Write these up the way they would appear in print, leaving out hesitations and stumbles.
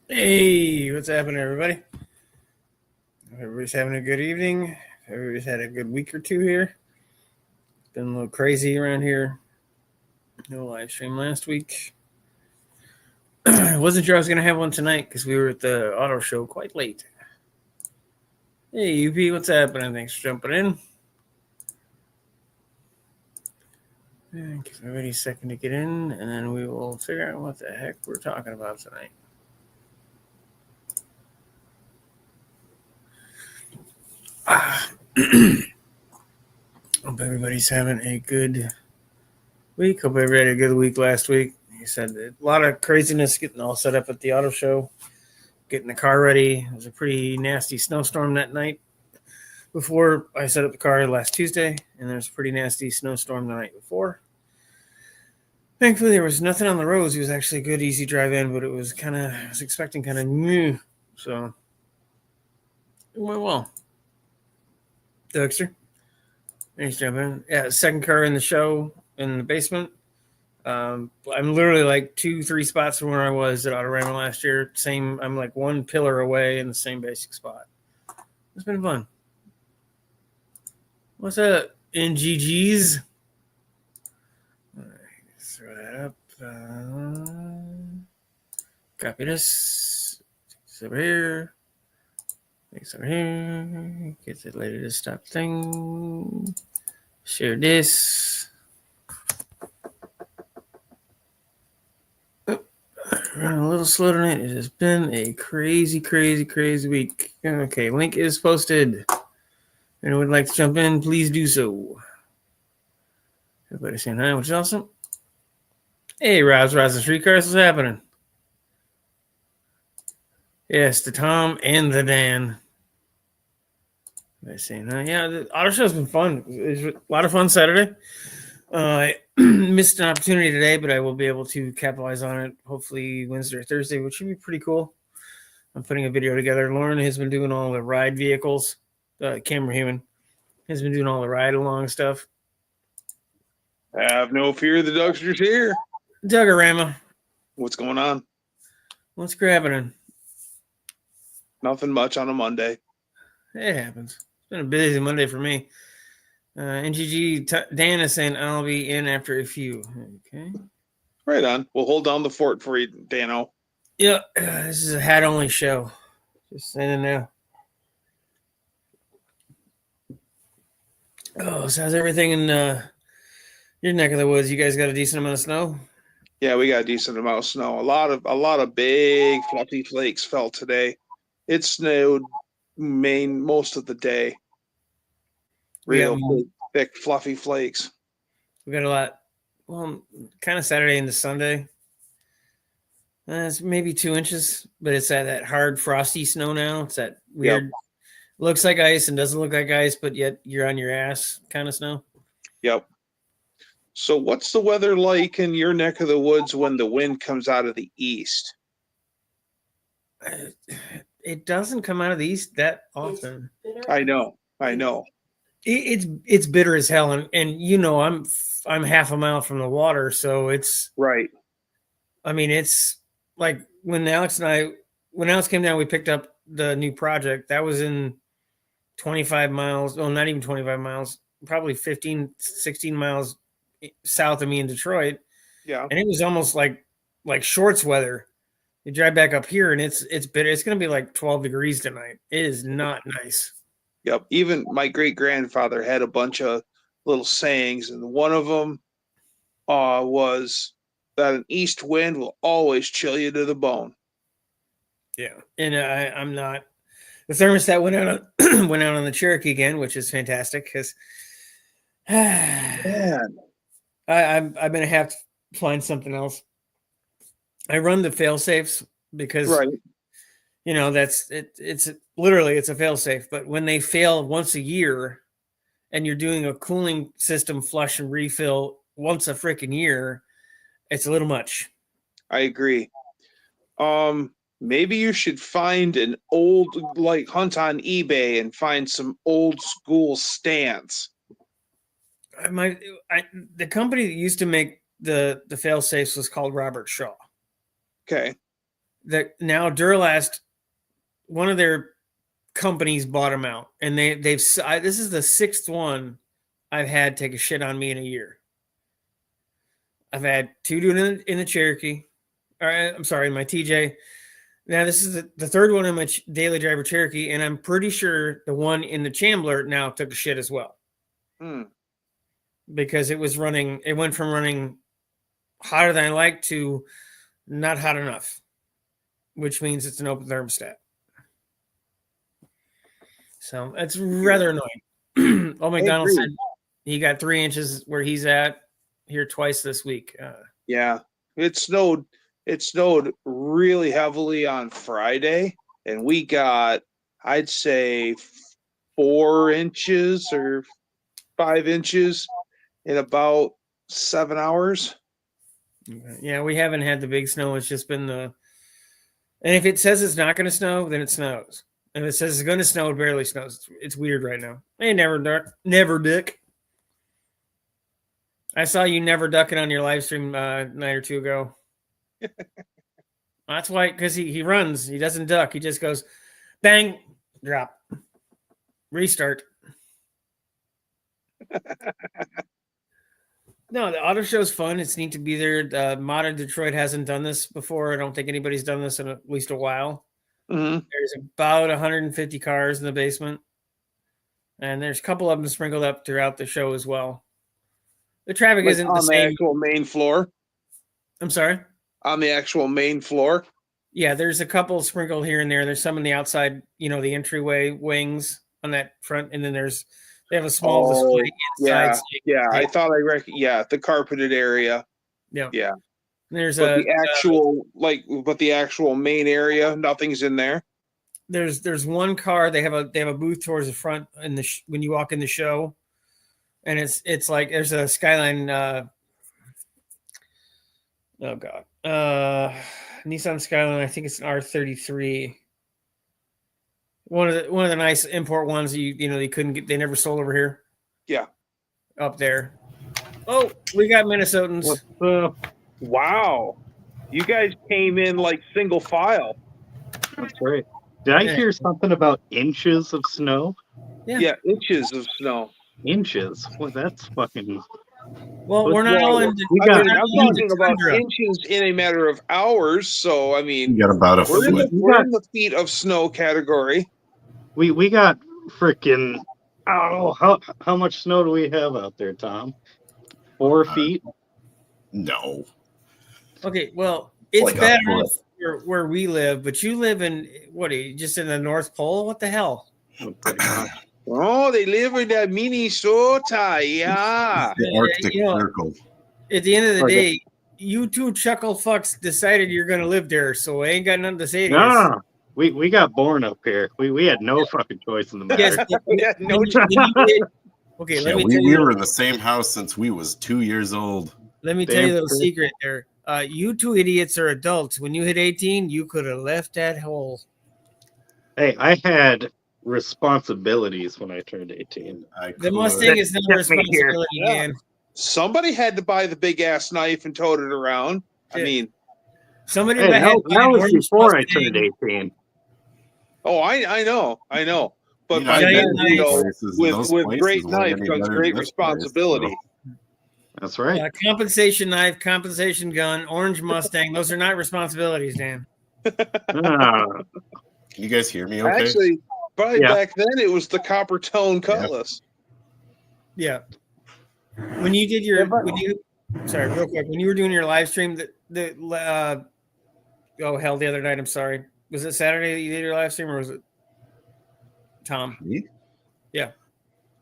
Hey, what's happening, everybody? Everybody's having a good evening. Everybody's had a good week or two here. Been a little crazy around here. No live stream last week. I wasn't sure I was going to have one tonight because we were at the auto show quite late. Hey, UP, what's happening? Thanks for jumping in. Give everybody a second to get in, and then we will figure out what the heck we're talking about tonight. Hope everybody's having a good week. Hope everybody had a good week last week. He said a lot of craziness getting all set up at the auto show, getting the car ready. It was a pretty nasty snowstorm that night before I set up the car last Tuesday, and there's a pretty nasty snowstorm the night before. Thankfully, there was nothing on the roads. It was actually a good, easy drive in, but it was I was expecting kind of new. So it went well. Dexter, thanks, jumping. Yeah, second car in the show in the basement. I'm literally like 2-3 spots from where I was at Autorama last year. Same, I'm like one pillar away in the same basic spot. It's been fun. What's up, NGGs? All right, throw that up. Copy this. This over here. This over here. Get it later to stop thing. Share this. Running a little slow tonight. It has been a crazy, crazy, crazy week. Okay, link is posted. Anyone would like to jump in, please do so. Everybody saying hi, which is awesome. Hey, Rob's Rods and Streetcars, what's happening? Yes, the Tom and the Dan. Everybody saying hi. Yeah, the auto show's been fun. It was a lot of fun Saturday. I missed an opportunity today, but I will be able to capitalize on it hopefully Wednesday or Thursday, which should be pretty cool. I'm putting a video together. Lauren has been doing all the ride vehicles. Camera Human has been doing all the ride along stuff. Have no fear, the Dougster's here. Duggarama. What's going on? What's grabbing? Nothing much on a Monday. It happens. It's been a busy Monday for me. NGG Dan is saying I'll be in after a few. Okay. Right on. We'll hold down the fort for you, Dano. Yeah, this is a hat only show. Just saying now. Oh, so how's everything in your neck of the woods? You guys got a decent amount of snow? Yeah, we got a decent amount of snow. A lot of big fluffy flakes fell today. It snowed most of the day. Real big, thick, fluffy flakes. We got a lot. Well, kind of Saturday into Sunday. It's maybe 2 inches, but it's that hard frosty snow now. It's that weird, looks like ice and doesn't look like ice, but yet you're on your ass kind of snow. Yep. So what's the weather like in your neck of the woods when the wind comes out of the east? It doesn't come out of the east that often. I know. It's bitter as hell, and you know I'm half a mile from the water, so it's right. I mean, it's like when Alex came down, we picked up the new project. That was in 25 miles. Well, not even 25 miles, probably 15, 16 miles south of me in Detroit. Yeah. And it was almost like shorts weather. You drive back up here and it's bitter. It's going to be like 12 degrees tonight. It is not nice. Yep. Even my great grandfather had a bunch of little sayings, and one of them was that an east wind will always chill you to the bone. Yeah, and I'm not. The thermostat went out on, went out on the Cherokee again, which is fantastic because I'm gonna have to find something else. I run the fail safes because you know that's it's literally it's a fail safe, but when they fail once a year and you're doing a cooling system flush and refill once a freaking year, it's a little much. I agree. Maybe you should find an old, like, hunt on eBay and find some old school stands. The company that used to make the fail safes was called Robert Shaw. Okay. that now Duralast, one of their companies bought them out, and this is the 6th one I've had take a shit on me in a year. I've had 2 doing it in the Cherokee. I'm sorry, in my TJ. Now this is the 3rd one in my daily driver Cherokee, and I'm pretty sure the one in the Chambler now took a shit as well. Because it went from running hotter than I like to not hot enough, which means it's an open thermostat. So that's rather annoying. Oh, McDonald said he got 3 inches where he's at here twice this week. Yeah, it snowed. It snowed really heavily on Friday, and we got, I'd say, 4 inches or 5 inches in about 7 hours. Yeah, we haven't had the big snow. It's just been and if it says it's not going to snow, then it snows. And if it says it's going to snow, it barely snows. It's weird right now. Hey, never duck. I saw you never ducking on your live stream night or 2 ago. That's why, because he runs. He doesn't duck. He just goes, bang, drop, restart. No, the auto show's fun. It's neat to be there. Modern Detroit hasn't done this before. I don't think anybody's done this in at least a while. Mm-hmm. There's about 150 cars in the basement, and there's a couple of them sprinkled up throughout the show as well. The traffic isn't the same. On the actual main floor? I'm sorry? On the actual main floor? Yeah, there's a couple sprinkled here and there. There's some on the outside, the entryway wings on that front, and then they have a small display inside. Yeah, I thought the carpeted area. Yeah. Yeah. There's but the actual main area, nothing's in there. There's one car. They have a booth towards the front when you walk in the show, and it's like there's a Skyline. Oh God, Nissan Skyline. I think it's an R33. One of the nice import ones they couldn't get. They never sold over here. Yeah, up there. Oh, we got Minnesotans. What's up? Wow, you guys came in like single file. That's right. Did I hear something about inches of snow? Yeah, inches of snow. Inches? Well, that's fucking. Well, we're not all in. I'm talking about inches in a matter of hours. So I mean, you got about a foot. We're in the feet of snow category. We got freaking. Oh, how much snow do we have out there, Tom? 4 feet? No. Okay, well, it's like bad enough where we live, but you live in just in the North Pole? What the hell? Oh, they live in that Minnesota, yeah. The Arctic Circle. At the end of the day, you two chuckle fucks decided you're going to live there, so I ain't got nothing to say to you. No. We got born up here. We had no fucking choice in the matter. Yes, we had no okay, let me tell you. We were in the same house since we was 2 years old. Let me tell you a little secret there. You two idiots are adults. When you hit 18, you could have left that hole. Hey, I had responsibilities when I turned 18. The Mustang is not a responsibility, man. Somebody had to buy the big ass knife and tote it around. I mean, somebody that was before I turned 18. Oh, I know. But by then, with great knife comes great responsibility. That's right. Compensation knife, compensation gun, orange Mustang. Those are not responsibilities, Dan. Can you guys hear me okay? Actually, back then it was the copper tone cutlass. Yeah. When you did sorry, real quick. When you were doing your live stream, the other night, I'm sorry. Was it Saturday that you did your live stream, or was it Tom? Me? Yeah.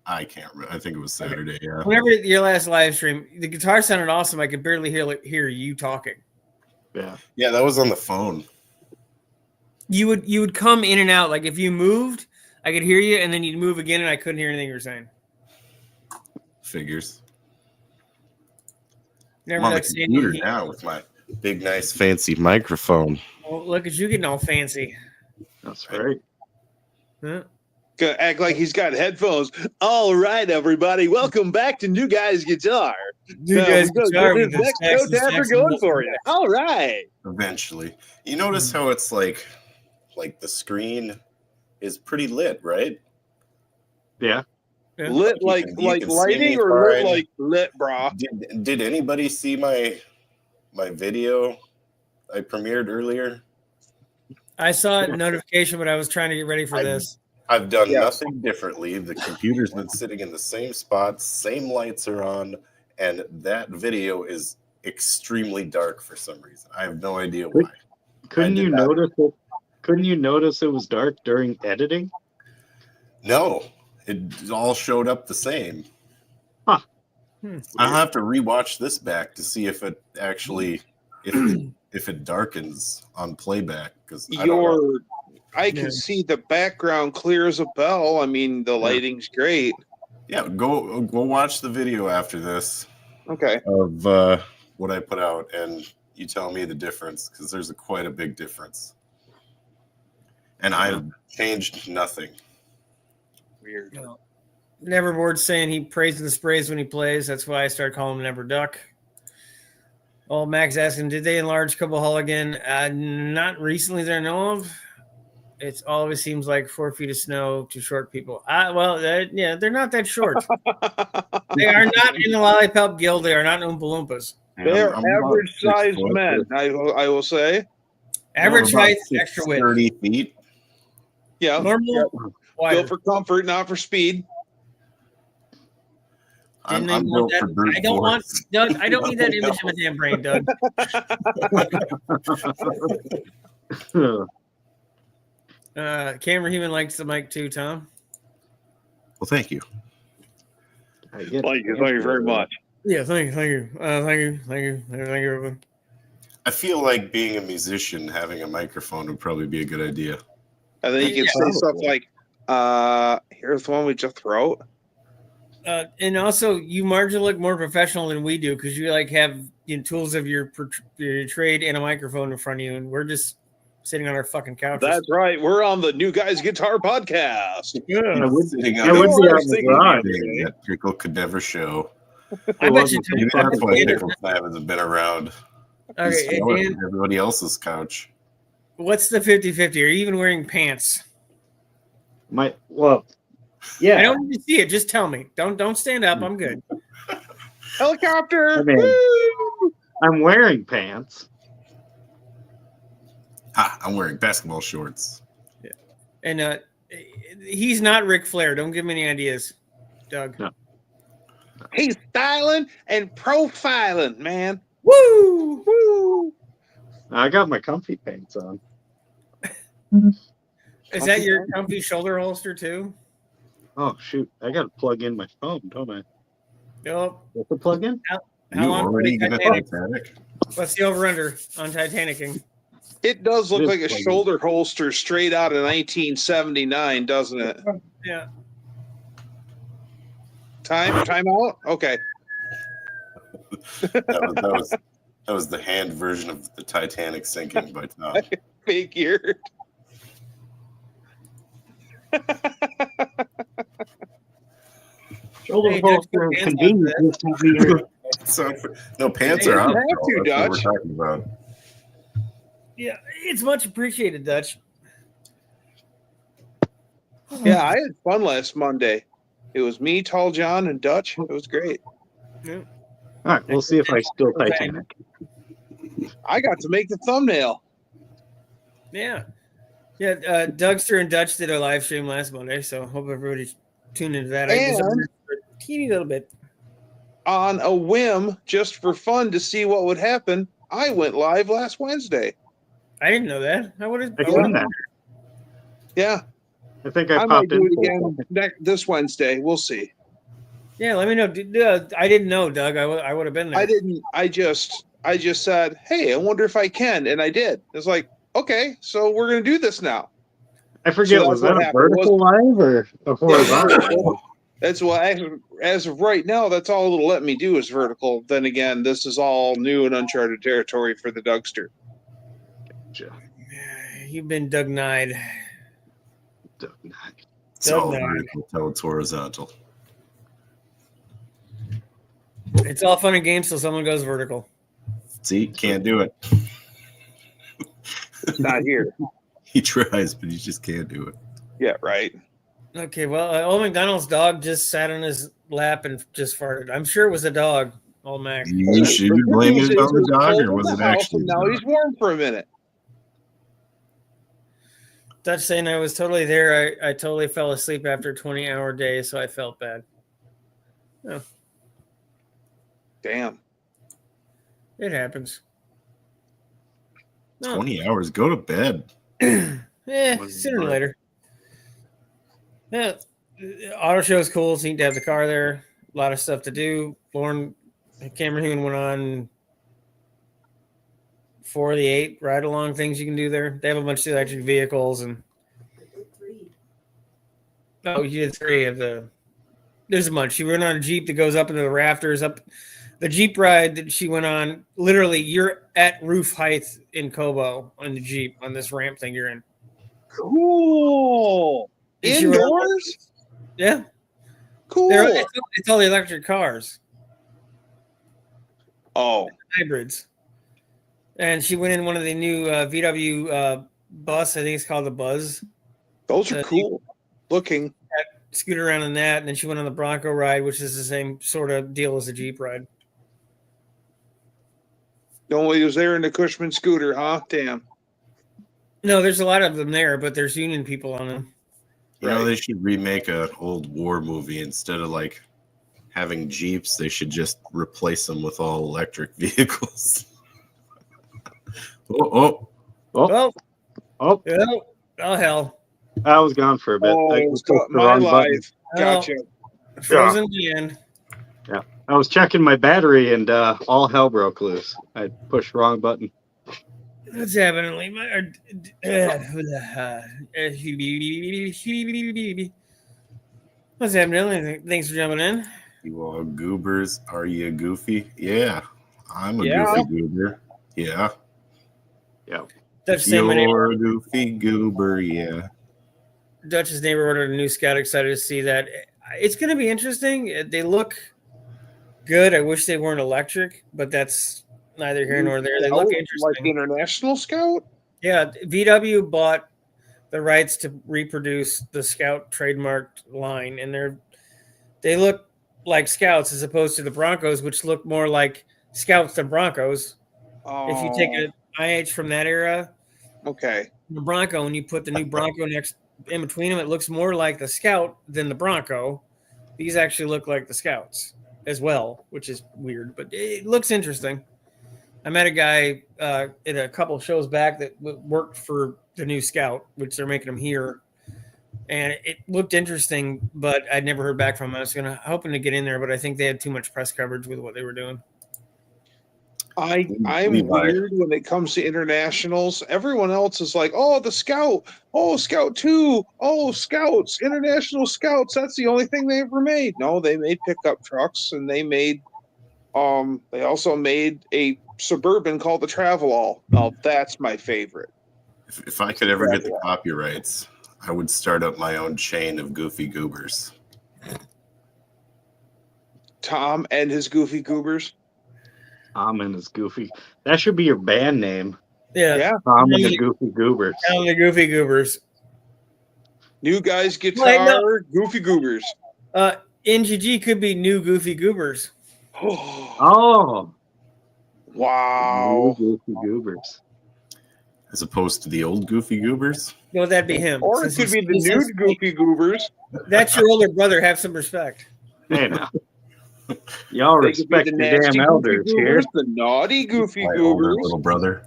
I can't remember. I think it was Saturday. Okay. Yeah. Whenever your last live stream, the guitar sounded awesome. I could barely hear you talking. Yeah. Yeah, that was on the phone. You would come in and out. Like if you moved, I could hear you, and then you'd move again, and I couldn't hear anything you were saying. Figures. Never I'm on the computer now with my big, nice, fancy microphone. Well, look at you getting all fancy. That's right. Huh? Gonna act like he's got headphones. All right, everybody, welcome back to New Guys Guitar. You guys can start with next the toe tapper going for you. All right. Eventually. You notice how it's like the screen is pretty lit, right? Yeah. Yeah. Lit like You can see lighting me or lit fine. like lit, brah? Did anybody see my video I premiered earlier? I saw a notification, but I was trying to get ready for this. I've done Yeah. nothing differently. The computer's been sitting in the same spot, same lights are on, and that video is extremely dark for some reason. I have no idea why. Couldn't you notice it was dark during editing? No, it all showed up the same. Huh. I'll have to rewatch this back to see if it actually if it darkens on playback, because I can see the background clear as a bell. I mean, the lighting's great. Yeah, go watch the video after this Okay. of what I put out, and you tell me the difference, because there's quite a big difference. And I've changed nothing. Weird. No. Neverboard's saying he prays and sprays when he plays. That's why I started calling him Never Duck. Oh, Max asking, did they enlarge Cobble Hall again? Not recently that I know of. It always seems like 4 feet of snow to short people. They're not that short. They are not in the Lollipop Guild. They are not Oompa Loompas. They're I'm about average-sized 6 foot. men, I will say. Average I'm about height, extra width. 30 feet. Yeah. Normal, wider. Built for comfort, not for speed. I'm Didn't built that. for brute I don't want force. Doug. I don't need that image in my damn brain, Doug. Camera Human likes the mic too, Tom. Well, thank you. Thank you very much. Yeah, thank you. Thank you. I feel like being a musician, having a microphone would probably be a good idea. And then you can say stuff like, here's the one we just wrote. And also, you marginally look more professional than we do because you like have tools of your trade and a microphone in front of you, and we're just sitting on our fucking couches. That's right. We're on the New Guys Guitar Podcast. Yeah. I would Sitting be on out the in the garage. thing that Pickle could never show. I bet you. Maybe that's why Pickle hasn't been around. He's Okay, throwing Dan, on everybody else's couch. what's the 50-50? Are you even wearing pants? Yeah. I don't need to see it. Just tell me. Don't stand up. I'm good. Helicopter. I mean, Woo! I'm wearing pants. I'm wearing basketball shorts. And he's not Ric Flair. Don't give me any ideas, Doug. No. He's styling and profiling, man. Woo! Woo! I got my comfy pants on. Is that your comfy shoulder holster too? Oh shoot! I got to plug in my phone, don't I? Nope. What's the plug in? How You long already for gonna Titanic? Titanic? What's the over/under on Titanicing? It does look It is like a plugged in. shoulder holster straight out of 1979, doesn't it? Yeah. Time out. Okay. That was the hand version of the Titanic sinking by Tom. Figured. Shoulder Hey, holster don't you convenient pants this time of year. So, no, pants Hey, are you out. have though. to, That's what we're Dutch. talking about. Yeah, it's much appreciated, Dutch. Yeah, I had fun last Monday. It was me, Tall John, and Dutch. It was great. All right, we'll see if I still Titanic. I got to make the thumbnail. Yeah. Yeah, Dougster and Dutch did a live stream last Monday, so hope everybody's tuned into that. I was And- over there for a teeny little bit. On a whim, just for fun to see what would happen, I went live last Wednesday. I didn't know that. I would have. I seen that. Yeah, I think I I might popped do in. it again this Wednesday. We'll see. Yeah, let me know. I didn't know, Doug. I would have been there. I didn't. I just said, "Hey, I wonder if I can," and I did. It's like, okay, so we're gonna do this now. I forget, So was that's that what a happened. vertical live or a horizontal? That's what, as of right now, that's all it'll let me do is vertical. Then again, this is all new and uncharted territory for the Dougster. You've been Doug Nide. It's all Doug, vertical till it's horizontal. It's all fun and games till someone goes vertical. See, can't do it. Not here. He tries, but he just can't do it. Yeah, right. Okay, well, old McDonald's dog just sat on his lap and just farted. I'm sure it was a dog, old Mac. You should blame it on the dog, or was it actually And the now dog? he's warm for a minute. Dutch saying I was totally there. I totally fell asleep after a 20-hour day, so I felt bad. Damn. It happens. No. 20 hours. Go to bed. Sooner or later. Yeah, auto show is cool. It's neat to have the car there. A lot of stuff to do. Lauren Cameron went on 4 of the 8 ride along things you can do there. They have a bunch of electric vehicles and. Oh, you did 3 of the. There's a bunch. She went on a Jeep that goes up into the rafters. Up the Jeep ride that she went on. Literally, you're at roof height in Kobo on the Jeep on this ramp thing you're in. Cool. Indoors? Yeah. Cool. It's all the electric cars. Oh. Hybrids. And she went in one of the new VW bus. I think it's called the Buzz. Those are cool looking. Scooted around in that. And then she went on the Bronco ride, which is the same sort of deal as the Jeep ride. Nobody was there in the Cushman scooter, huh? Damn. No, there's a lot of them there, but there's union people on them. You know, they should remake an old war movie. Instead of like having Jeeps, they should just replace them with all electric vehicles. Oh, hell. I was gone for a bit. Oh, I it's clicked the my wrong button. life. Gotcha. Frozen again. Yeah. I was checking my battery and all hell broke loose. I pushed the wrong button. What's happening? What's happening? Thanks for jumping in. You all goobers, are you goofy? Yeah, I'm a Yeah. goofy goober. Yeah, Dutch saying my neighbor, you're a goofy goober. Yeah. Dutch's neighbor ordered a new Scout. Excited to see that. It's going to be interesting. They look good. I wish they weren't electric, but that's neither here nor there. They look interesting. Like International Scout? Yeah, VW bought the rights to reproduce the Scout trademarked line, and they look like Scouts as opposed to the Broncos, which look more like Scouts than Broncos. Oh, If you take an IH from that era, okay. the Bronco, and you put the new Bronco next in between them, it looks more like the Scout than the Bronco. These actually look like the Scouts as well, which is weird, but it looks interesting. I met a guy in a couple of shows back that worked for the new Scout, which they're making them here, and it looked interesting, but I'd never heard back from him. I was hoping to get in there, but I think they had too much press coverage with what they were doing. I'm weird when it comes to internationals. Everyone else is like, oh, the Scout. Oh, Scout 2. Oh, Scouts. International Scouts. That's the only thing they ever made. No, they made pickup trucks, and they also made a Suburban called the Travelall. Now, that's my favorite. If I could ever get the copyrights, I would start up my own chain of goofy goobers. Tom and his Goofy Goobers. Tom and his Goofy. That should be your band name. Yeah. Tom and the Goofy Goobers. Tom and the Goofy Goobers. New Guys Guitar, Goofy Goobers. NGG could be New Goofy Goobers. Oh. Wow. New Goofy Goobers. As opposed to the old goofy goobers? No, that'd be him. Or it could be the new Goofy Goobers. That's your older brother. Have some respect. Hey, now. Y'all They could be respect the your nasty damn elders Goofy here. Goobers, the naughty Goofy My older Goobers. little brother.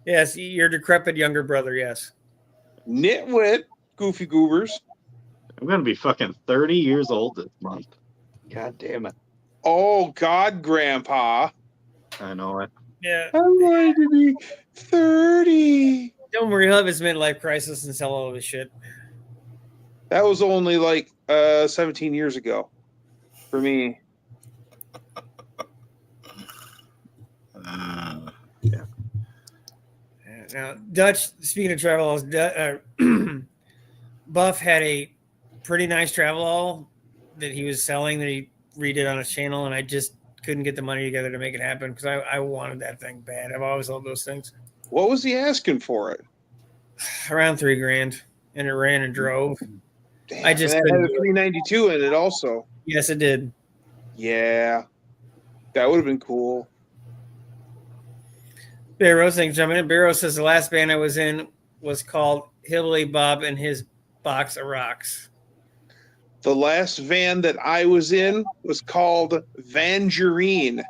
Yes, your decrepit younger brother. Yes. Nitwit Goofy Goobers. I'm going to be fucking 30 years old this month. God damn it. Oh, God, Grandpa. I know it. Yeah. I wanted to be 30. Don't worry, he'll have his midlife crisis and sell all of his shit. That was only like 17 years ago for me. Yeah. Now, Dutch, speaking of travel, Buff had a pretty nice travel that he was selling that he redid on his channel, and I just couldn't get the money together to make it happen because I wanted that thing bad. I've always loved those things. What was he asking for it? Around $3,000, and it ran and drove. Damn, I just and it couldn't had a do it. 392 in it also. Yes, it did. Yeah, that would have been cool. Barrow thing jumping in. Barrow says the last band I was in was called Hillbilly Bob and His Box of Rocks. The last van that I was in was called Vangerine.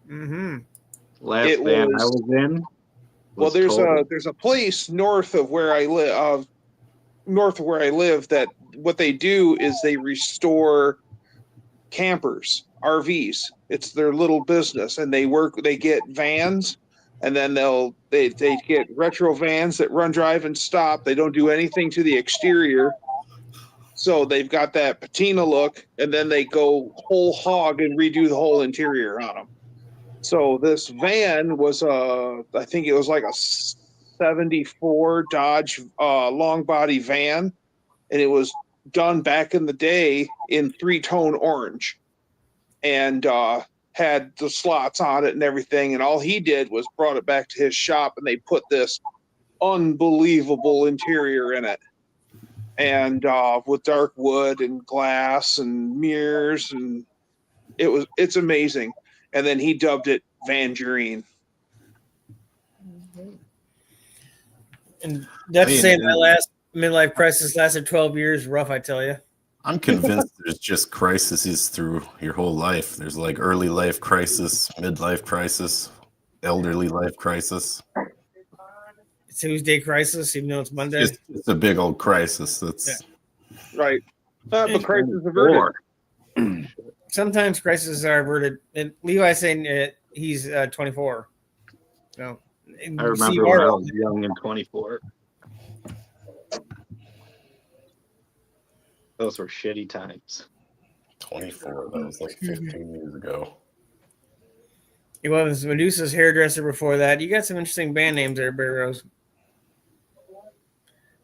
Mm-hmm. Last It band I was- was in. Well, was there's Total. a place north of where I live. That what they do is they restore campers, RVs. It's their little business, and they get vans, and then they get retro vans that run, drive, and stop. They don't do anything to the exterior, so they've got that patina look, and then they go whole hog and redo the whole interior on them. So this van was I think it was like a 74 Dodge long body van, and it was done back in the day in 3-tone orange, and had the slots on it and everything. And all he did was brought it back to his shop, and they put this unbelievable interior in it, and with dark wood and glass and mirrors, and it's amazing. And then he dubbed it Vangerine. And that's I mean, saying my last midlife crisis lasted 12 years. Rough, I tell you. I'm convinced there's just crises through your whole life. There's like early life crisis, midlife crisis, elderly life crisis. Tuesday crisis, even though it's Monday. It's a big old crisis. That's Right. But crisis averted. Sometimes crises are averted. And Levi's saying he's 24. So, I remember when I was young and 24. Those were shitty times. 24. That was like 15 years ago. He was Medusa's hairdresser before that. You got some interesting band names there, Barrows.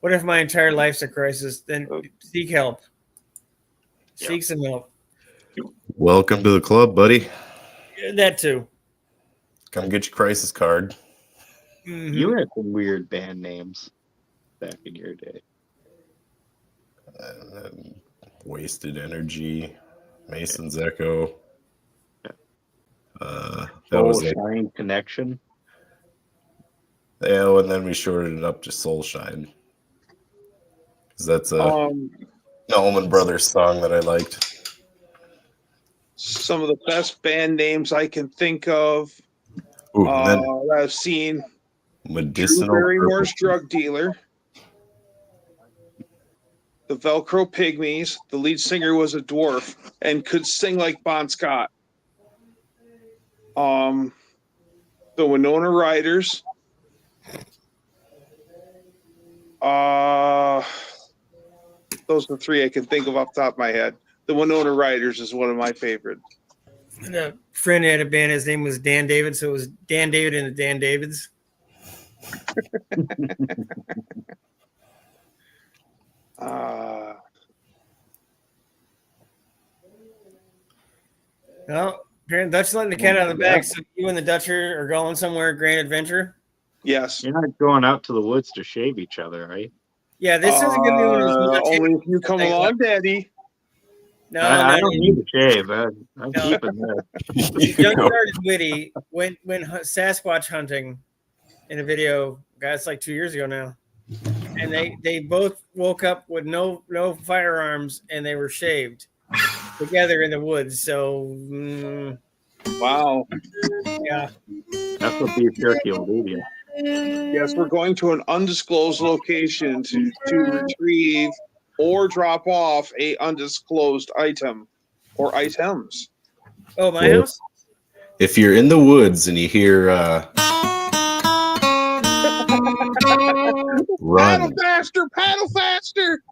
What if my entire life's a crisis? Then seek help. Seek some help. Welcome to the club, buddy. That too. Come get your crisis card. Mhm. You had some weird band names back in your day. Wasted Energy, Mason's Echo. That Soul was it. Shine Connection. Yeah, and then we shorted it up to Soul Shine. Because that's a Allman Brothers song that I liked. Some of the best band names I can think of Ooh, and then that I've seen: Medicinal Drew Barrymore's Purple. Drug Dealer, the Velcro Pygmies. The lead singer was a dwarf and could sing like Bon Scott. The Winona Riders. Those are the three I can think of off the top of my head. The Winona Riders is one of my favorites. And a friend had a band. His name was Dan David, so it was Dan David and the Dan Davids. Well, apparently Dutch letting the cat out of the bag. So you and the Dutch are going somewhere, grand adventure. Yes. You're not going out to the woods to shave each other, right? Yeah, this isn't going to be one of those. Only if you come along, Daddy. No, I don't need to shave. I'm No. keeping that. Junkyard is witty. Went Sasquatch hunting in a video. Guys, like 2 years ago now, and they both woke up with no firearms, and they were shaved together in the woods. So, Wow. yeah. That's what beef jerky will do to you. Yes, we're going to an undisclosed location to retrieve or drop off a undisclosed item or items. Oh, my Well, house. If you're in the woods and you hear run. Paddle faster!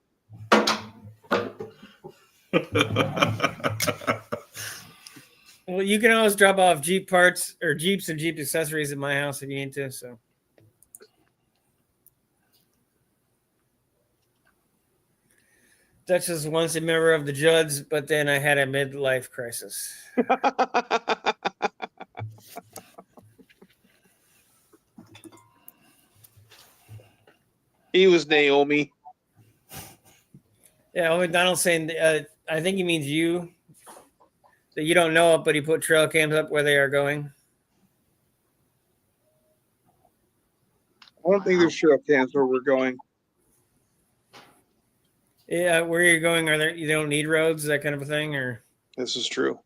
Well, you can always drop off Jeep parts or Jeeps and Jeep accessories at my house if you need to. So, Dutch was once a member of the Judds, but then I had a midlife crisis. He was Naomi. Yeah, Owen Donald's saying, I think he means you. That you don't know it, but he put trail cams up where they are going. I don't think there's trail cams where we're going. Yeah, where you're going, are there? You don't need roads, that kind of a thing, or This is true.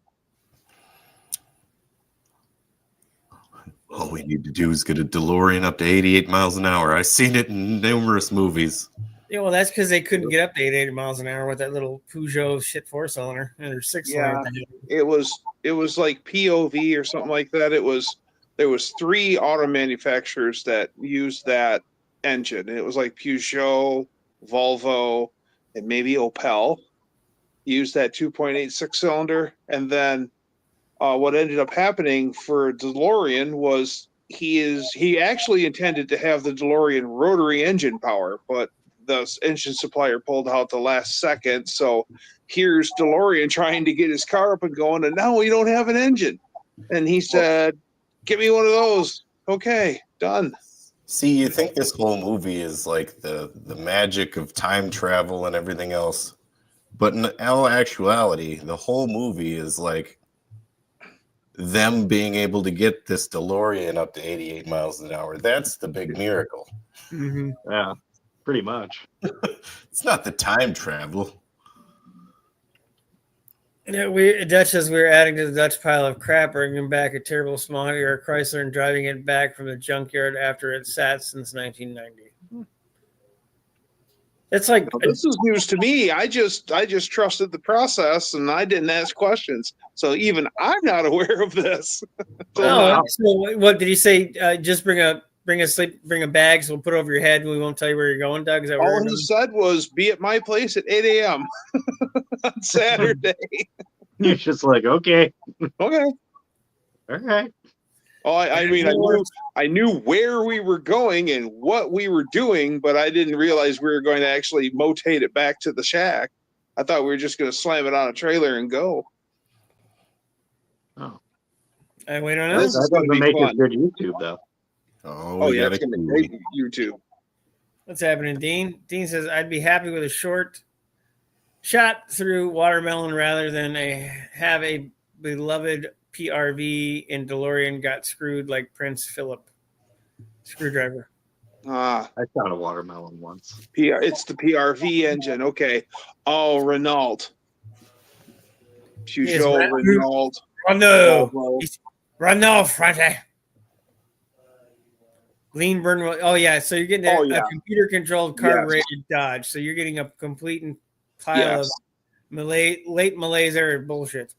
All we need to do is get a DeLorean up to 88 miles an hour. I've seen it in numerous movies. yeah. Well, that's because they couldn't get up to 88 miles an hour with that little Peugeot shit 4-cylinder and their 6-cylinder. It was like POV or something like that. There was 3 auto manufacturers that used that engine. It was like Peugeot, Volvo, and maybe Opel used that 2.86 cylinder. And then what ended up happening for DeLorean was he actually intended to have the DeLorean rotary engine power, but the engine supplier pulled out the last second. So here's DeLorean trying to get his car up and going, and now we don't have an engine. And he said, "Give me one of those." Okay, done. See, you think this whole movie is like the magic of time travel and everything else. But in all actuality, the whole movie is like them being able to get this DeLorean up to 88 miles an hour. That's the big miracle. Mm-hmm. Yeah, pretty much. It's not the time travel. Yeah, Dutch says we were adding to the Dutch pile of crap, bringing back a terrible small era Chrysler and driving it back from the junkyard after it sat since 1990. It's like This is news to me. I just trusted the process and I didn't ask questions. So even I'm not aware of this. so what did he say? Just bring a bag, so we'll put it over your head and we won't tell you where you're going, Doug. Is that All he said was be at my place at 8 a.m. on Saturday. You're just like, okay, Okay. all right. Oh, I mean, I knew where we were going and what we were doing, but I didn't realize we were going to actually motate it back to the shack. I thought we were just going to slam it on a trailer and go. Oh, And we don't know. This is that gonna doesn't be make fun. it good YouTube though. Oh yeah, it's going to be great YouTube. What's happening, Dean? Dean says, I'd be happy with a short shot through watermelon rather than have a beloved PRV in DeLorean got screwed like Prince Philip. Screwdriver. I shot a watermelon once. It's the PRV engine. Okay. Oh, Renault. Peugeot, Renault. Renault, Franti. Lean burn. Oh yeah, so you're getting a computer-controlled carbureted Dodge. So you're getting a complete pile of late Malaysia bullshit.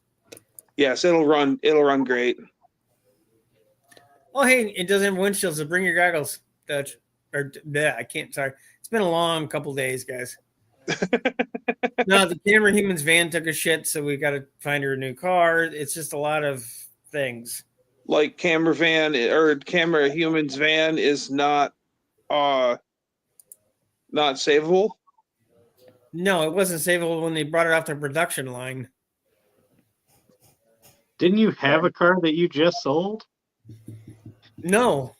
Yes, it'll run great. Oh hey, it doesn't have windshields, so bring your goggles, Dutch. I can't. Sorry, it's been a long couple days, guys. No, the Camera Humans van took a shit, so we got to find her a new car. It's just a lot of things. Like Camera Humans van is not savable. No, it wasn't savable when they brought it off the production line. Didn't you have a car that you just sold? No.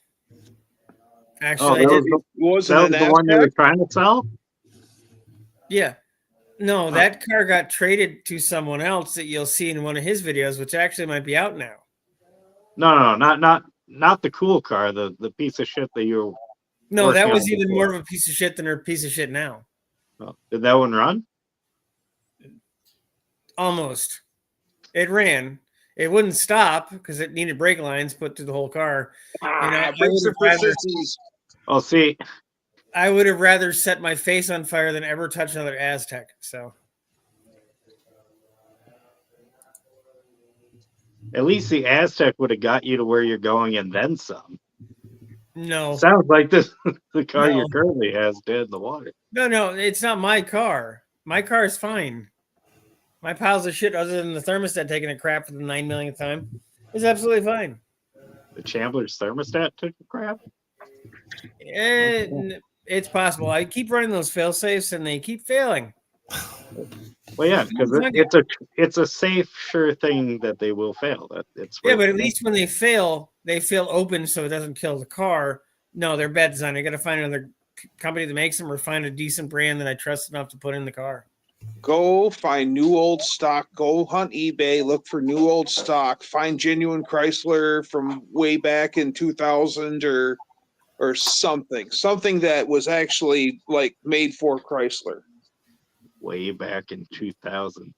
Actually, that I did. was the one you were trying to sell? Yeah. No, that car got traded to someone else that you'll see in one of his videos, which actually might be out now. No, not the cool car, the piece of shit that you were. No, that was even more of a piece of shit than her piece of shit now. Oh, did that one run? Almost. It ran. It wouldn't stop because it needed brake lines put through the whole car. See. I would have rather set my face on fire than ever touch another Aztec. So. At least the Aztec would have got you to where you're going and then some. No. Sounds like the car you currently has dead in the water. No, it's not my car. My car is fine. My piles of shit, other than the thermostat taking a crap for the 9 millionth time, is absolutely fine. The Chandler's thermostat took a crap? It's possible. I keep running those fail safes and they keep failing. Well, yeah, because it's a safe, sure thing that they will fail. It's Yeah, but at least when they fail open so it doesn't kill the car. No, they're bad design. I got to find another company that makes them or find a decent brand that I trust enough to put in the car. Go find new old stock. Go hunt eBay. Look for new old stock. Find genuine Chrysler from way back in 2000 or something that was actually like made for Chrysler. way back in 2000.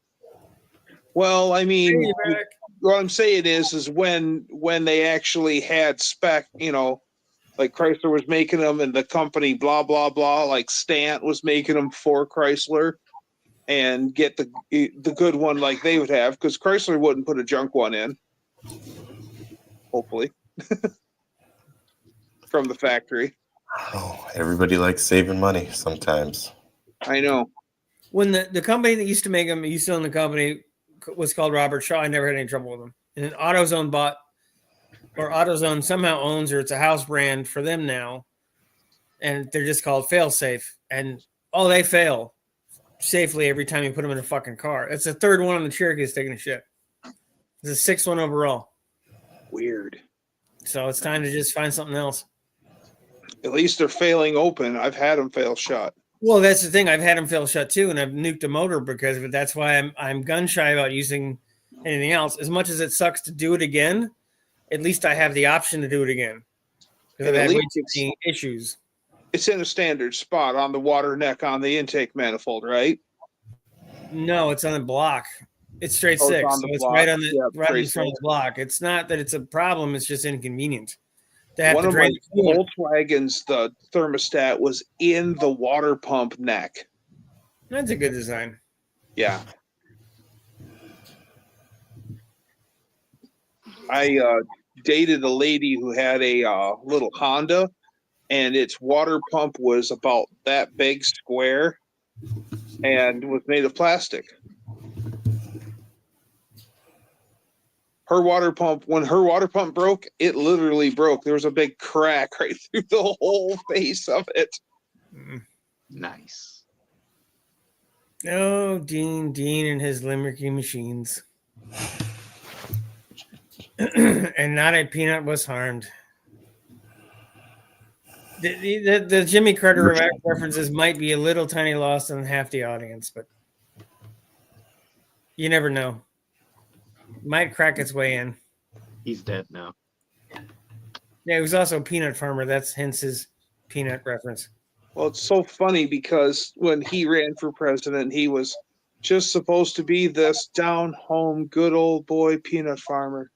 Well, I mean, Payback. what I'm saying is when they actually had spec, like Chrysler was making them, and the company blah blah blah, like Stant was making them for Chrysler, and get the good one like they would have, because Chrysler wouldn't put a junk one in. Hopefully, from the factory. Oh, everybody likes saving money sometimes. I know. When the company that used to make them, used to own the company, was called Robert Shaw. I never had any trouble with them. And then AutoZone bought, or AutoZone somehow owns, or it's a house brand for them now, and they're just called Failsafe. And they fail safely every time you put them in a fucking car. It's the third one on the Cherokee that's taking a shit. It's the sixth one overall. Weird. So it's time to just find something else. At least they're failing open. I've had them fail shut. Well, that's the thing. I've had them fail shut too, and I've nuked a motor because of it. That's why I'm gun shy about using anything else. As much as it sucks to do it again, at least I have the option to do it again. Because I've had way too many issues. It's in a standard spot on the water neck on the intake manifold, right? No, it's on the block. It's straight Oh, it's six. on the So it's block. right on the Yeah, right in straight front of six. the block. It's not that it's a problem, it's just inconvenient. To have One to of my drain the coolant. Volkswagens, the thermostat was in the water pump neck. That's a good design. Yeah. I dated a lady who had a little Honda, and its water pump was about that big square and was made of plastic. When her water pump broke, it literally broke. There was a big crack right through the whole face of it. Nice. Oh, Dean and his limericky machines. And not a peanut was harmed. The Jimmy Carter references might be a little tiny lost on half the audience, but you never know. Might crack its way in. He's dead now. Yeah, he was also a peanut farmer. That's hence his peanut reference. Well, it's so funny because when he ran for president, he was just supposed to be this down-home, good old boy peanut farmer,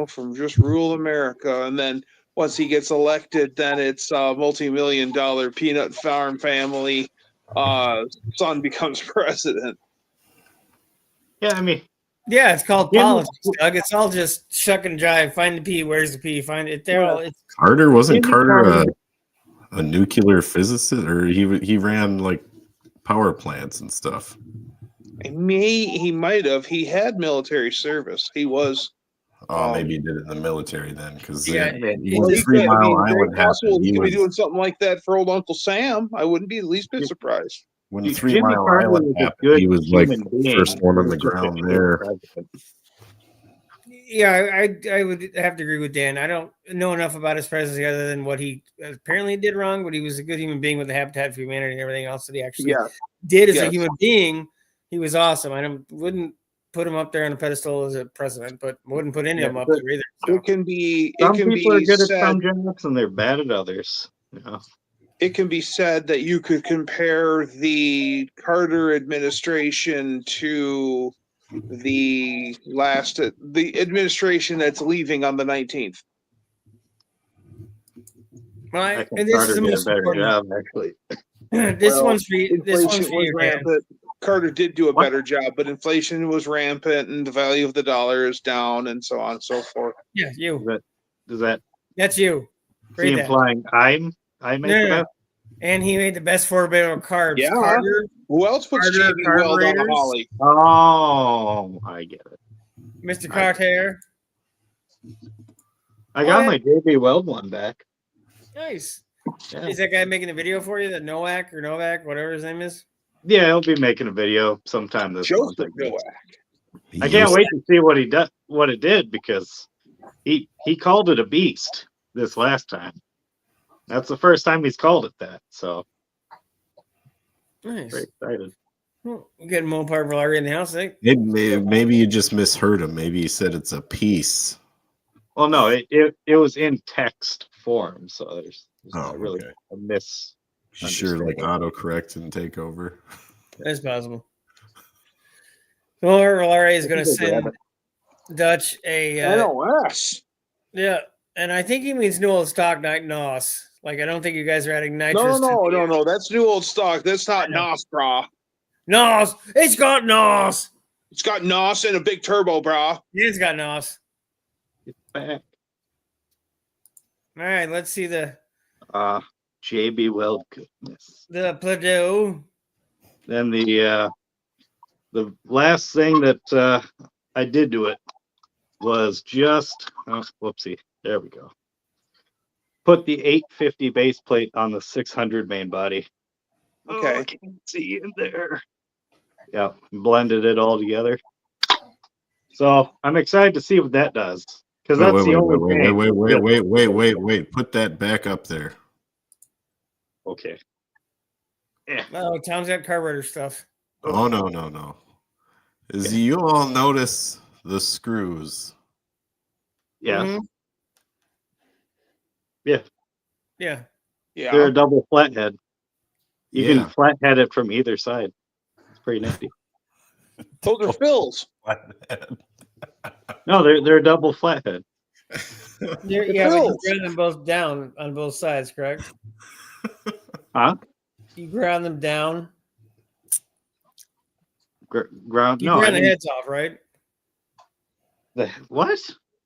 from just rural America. And then once he gets elected, then it's a multi-million-dollar peanut farm family. Son becomes president. Yeah, I mean, yeah, it's called politics, Doug. It's all just shuck and jive. Find the P. Where's the P? Find it. They're all. It's, Carter wasn't Carter a nuclear physicist, or he ran like power plants and stuff. He might have. He had military service. He was. Maybe he did it in the military then, because Yeah, He could be doing something like that for old Uncle Sam. I wouldn't be the least bit surprised. When Jimmy 3 Mile Carter Island was a happened, good he was like human the being. first one on He the was just a ground good there. president. yeah, I would have to agree with Dan. I don't know enough about his presidency other than what he apparently did wrong, but he was a good human being with the Habitat for Humanity and everything else that he actually did as a human being. He was awesome. I wouldn't put him up there on a pedestal as a president, but wouldn't put any of them up there either. So. It can be. Some people are good at some jobs and they're bad at others. It can be said that you could compare the Carter administration to the administration that's leaving on the 19th. Right, I think and this Carter is the did a most better important. job, actually. This one's for you. This one's Inflation for was you, Dan. rampant. Carter did do a better job, but inflation was rampant, and the value of the dollar is down, and so on and so forth. Yeah, you. That's you. Is he implying I make the best? And he made the best four-barrel carbs. Yeah. Carter, Who else puts Carter JB Weld on a carburetors? Holly? Oh, I get it. Mr. Carter. I got my JB Weld one back. Nice. Yeah. Is that guy making a video for you? The Novak, whatever his name is? Yeah, he'll be making a video sometime this month. Joseph Noah. I can't wait to see what it did, because he called it a beast this last time. That's the first time he's called it that. So Nice. very excited. Well, we're getting Mopar Valari in the house, eh? Maybe you just misheard him. Maybe he said it's a piece. Well, no, it was in text form, so there's not really Okay. a miss. You sure, like autocorrect and take over? That's possible. Mopar Valari is going to send Dutch a. NOS. Yeah, and I think he means new old stock, not NOS. Like, I don't think you guys are adding nitrous. No. That's new old stock. That's not NOS, brah. NOS! It's got NOS! It's got NOS and a big turbo, brah. Yeah, it's got NOS. It's back. All right, let's see the JB Weld goodness. the Plateau. Then the last thing that I did to it was just whoopsie. There we go. Put the 850 base plate on the 600 main body. Okay. I can't see in there. Yeah, blended it all together. So I'm excited to see what that does, because that's the only thing. Wait. Put that back up there. Okay. Oh, Tom's got carburetor stuff. Oh, no. You all notice the screws? Yeah. Mhm. Yeah. Yeah. Yeah. They're a double flathead. You Yeah. can flathead it from either side. It's pretty nifty. Those are fills. No, they're a double flathead. Yeah, but you ground them both down on both sides, correct? Huh? You ground them down. Ground? You No, ground the heads off, right? What?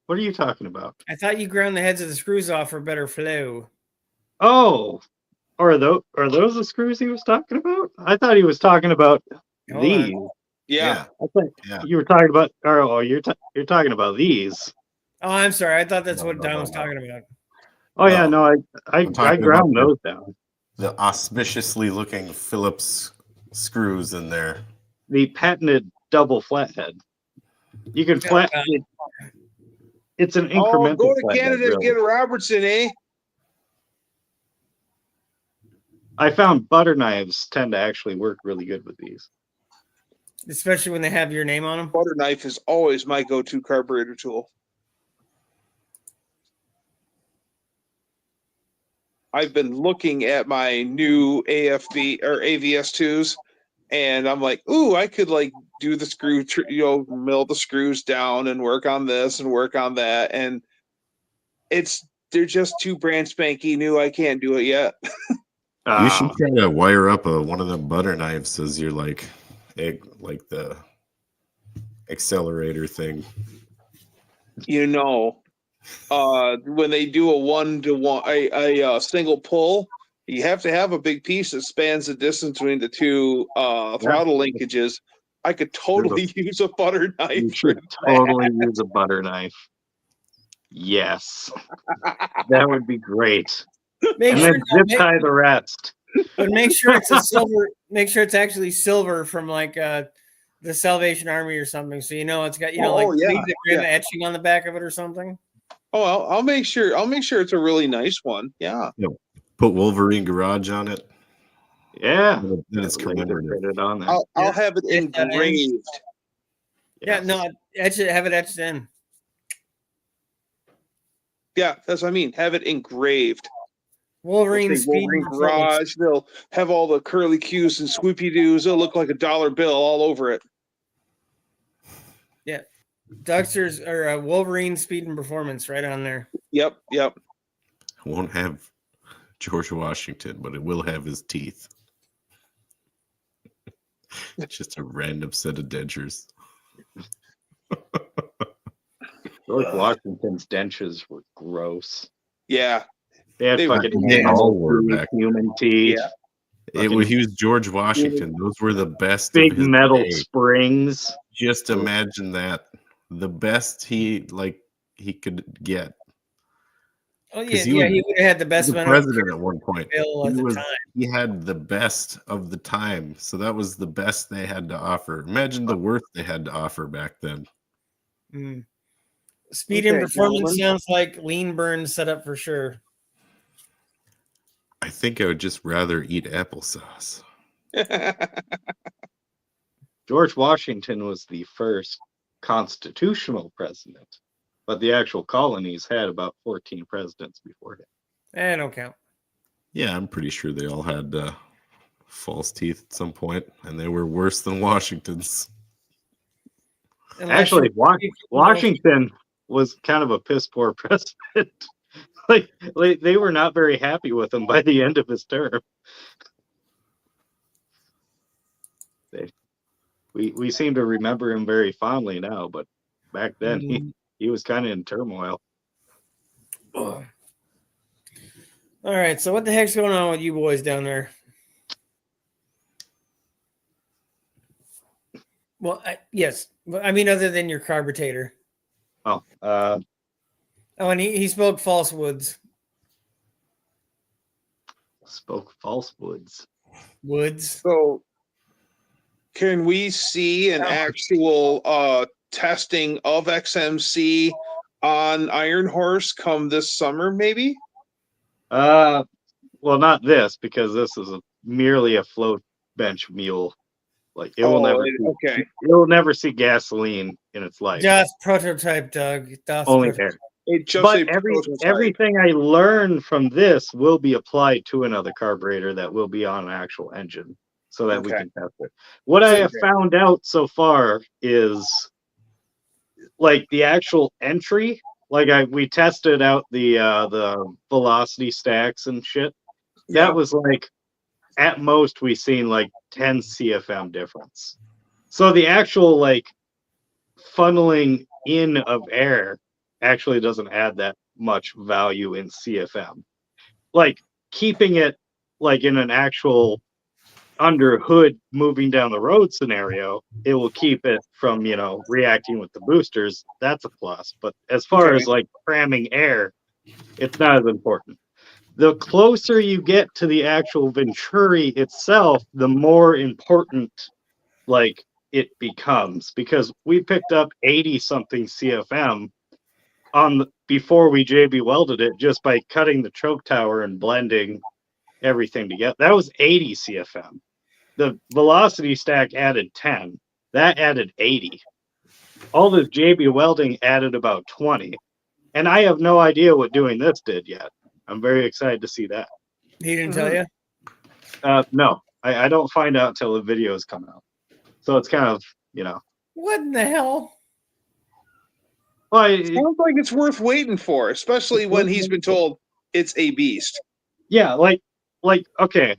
What are you talking about? I thought you ground the heads of the screws off for better flow. Oh, are those the screws he was talking about? I thought he was talking about Hold these. on. Yeah. I thought Yeah. you were talking about. You're talking about these. Oh, I'm sorry. I thought that's No, what no, Don no, was no. talking about. Oh yeah, No. no, I talking ground about those down. The auspiciously looking Phillips screws in there. The patented double flathead. You can flat. It's an incremental. Go to flathead, Canada and really. get a Robertson, eh? I found butter knives tend to actually work really good with these. Especially when they have your name on them. Butter knife is always my go-to carburetor tool. I've been looking at my new AFV or AVS2s, and I'm like, ooh, I could like do the screw, mill the screws down and work on this and work on that. And they're just too brand spanky new. I can't do it yet. You should try to wire up one of them butter knives as your like the accelerator thing. When they do a 1-to-1, a single pull, you have to have a big piece that spans the distance between the two throttle linkages. I could totally use a butter knife. You should totally use a butter knife. Yes, that would be great. Make and sure then zip tie the rest. But make sure it's a silver. Make sure it's actually silver from like the Salvation Army or something. So it's got etching on the back of it or something. Oh, I'll make sure. I'll make sure it's a really nice one. Yeah. Put Wolverine Garage on it. Yeah. Then it's commemorative. On there. I'll have it engraved. Yeah, no, have it etched in. Yeah, that's what I mean. Have it engraved. Wolverine Garage. They'll have all the curly cues and swoopy doos. It'll look like a dollar bill all over it. Yeah, Duxter's or Wolverine Speed and Performance right on there. Yep. It won't have George Washington, but it will have his teeth. It's just a random set of dentures. George Washington's dentures were gross. Yeah. They had They all were back. Human teeth. Yeah. He was George Washington. Those were the best. Big of his metal day. springs. Just imagine that. The best he could get. Oh yeah, 'Cause he would have had the best the amount of president at one point. bill at the time. He had the best of the time, so that was the best they had to offer. Imagine the worst they had to offer back then. Mm. Speed and Okay, performance gentlemen. sounds like lean burn setup for sure. I think I would just rather eat applesauce. George Washington was the first constitutional president, but the actual colonies had about 14 presidents before him. Don't count. Yeah, I'm pretty sure they all had false teeth at some point, and they were worse than Washington's. Unless Actually, you- Washington was kind of a piss poor president. like they were not very happy with him by the end of his term. We seem to remember him very fondly now, but back then he was kind of in turmoil. Ugh. All right, so what the heck's going on with you boys down there? Well, yes, I mean other than your carburetor. Oh, And he spoke falsehoods. spoke falsehoods. Woods. So, can we see an actual testing of XMC on Iron Horse come this summer, maybe? Well, not this, because this is merely a float bench mule. Like it will never see gasoline in its life. Just prototype, Doug. Just Only prototype. air. It just But a prototype. everything I learned from this will be applied to another carburetor that will be on an actual engine, so that we Okay. can test it. What I have found out so far is like the actual entry. Like we tested out the velocity stacks and shit. Yeah. That was like at most we seen like 10 CFM difference. So the actual like funneling in of air actually doesn't add that much value in CFM. Like keeping it like in an actual under hood moving down the road scenario, it will keep it from, reacting with the boosters. That's a plus. But as far as like cramming air, it's not as important. The closer you get to the actual Venturi itself, the more important like it becomes, because we picked up 80 something CFM before we JB welded it, just by cutting the choke tower and blending everything together. That was 80 CFM. The velocity stack added 10. That added 80. All this JB welding added about 20. And I have no idea what doing this did yet. I'm very excited to see that. He didn't tell you? No, I don't find out until the videos come out. So it's kind of, What in the hell? Well, Sounds like it's worth waiting for, especially when he's been told it's a beast. Yeah, like okay,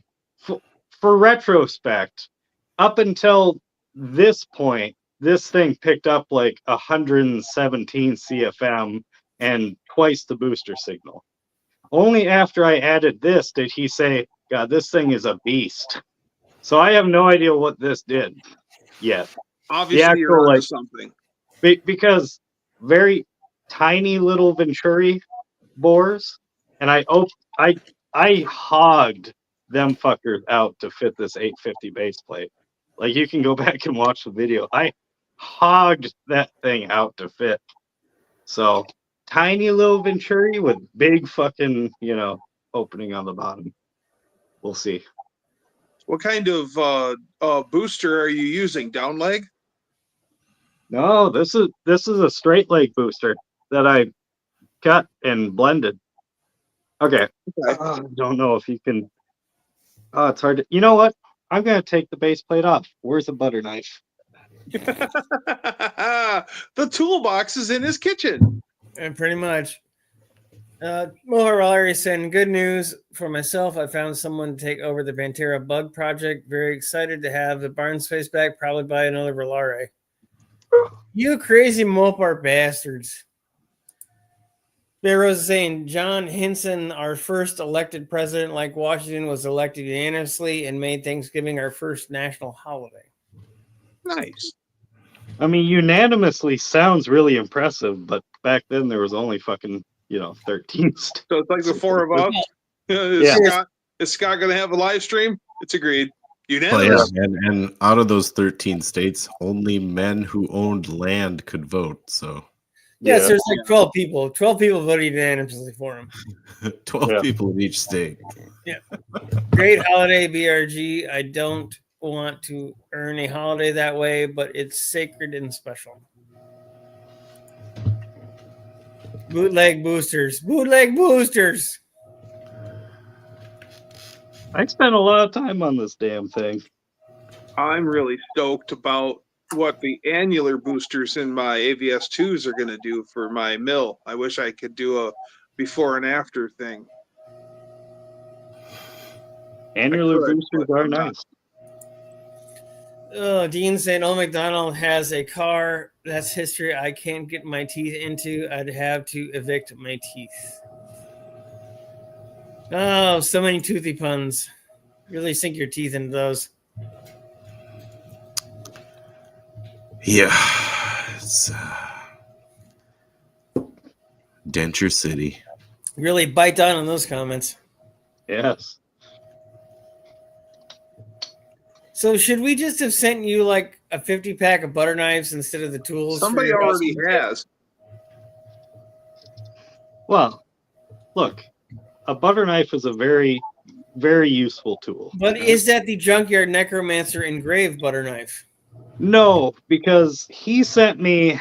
for retrospect, up until this point, this thing picked up like 117 CFM and twice the booster signal. Only after I added this did he say, God, this thing is a beast. So I have no idea what this did yet. Obviously, you're onto something. Because very tiny little Venturi bores, and I hogged them fuckers out to fit this 850 base plate. Like you can go back and watch the video. I hogged that thing out to fit. So tiny little Venturi with big fucking, opening on the bottom. We'll see. What kind of booster are you using? Down leg? No, this is a straight leg booster that I cut and blended. Okay. I don't know if you can. Oh, it's hard to. You know what? I'm gonna take the base plate off. Where's the butter knife? The toolbox is in his kitchen. And pretty much. Mohar saying, good news for myself. I found someone to take over the Pantera bug project. Very excited to have the barn space back. Probably buy another Volare. You crazy Mopar bastards. Bear Rose is saying, John Hinson, our first elected president like Washington, was elected unanimously and made Thanksgiving our first national holiday. Nice. I mean, unanimously sounds really impressive, but back then there was only fucking, 13 states. So it's like the four of us. Yeah. Is Scott going to have a live stream? It's agreed. Oh, Unanimous. yeah. And out of those 13 states, only men who owned land could vote. So Yes, there's like 12 people. 12 people voted unanimously for him. 12 people in each state. Yeah. Great holiday, BRG. I don't want to earn a holiday that way, but it's sacred and special. Bootleg boosters. Bootleg boosters. I spent a lot of time on this damn thing. I'm really stoked about what the annular boosters in my AVS2s are going to do for my mill. I wish I could do a before and after thing. Annular I could, boosters but are I'm not. nice. Oh, Dean saying, "Oh, McDonald has a car. That's history I can't get my teeth into. I'd have to evict my teeth." Oh, so many toothy puns. Really sink your teeth into those. Yeah. It's Denture City. Really bite down on those comments. Yes. So should we just have sent you like a 50-pack of butter knives instead of the tools? Somebody for your already custom- has. Well, look, a butter knife is a very, very useful tool. But is that the Junkyard Necromancer engraved butter knife? No, because he sent me,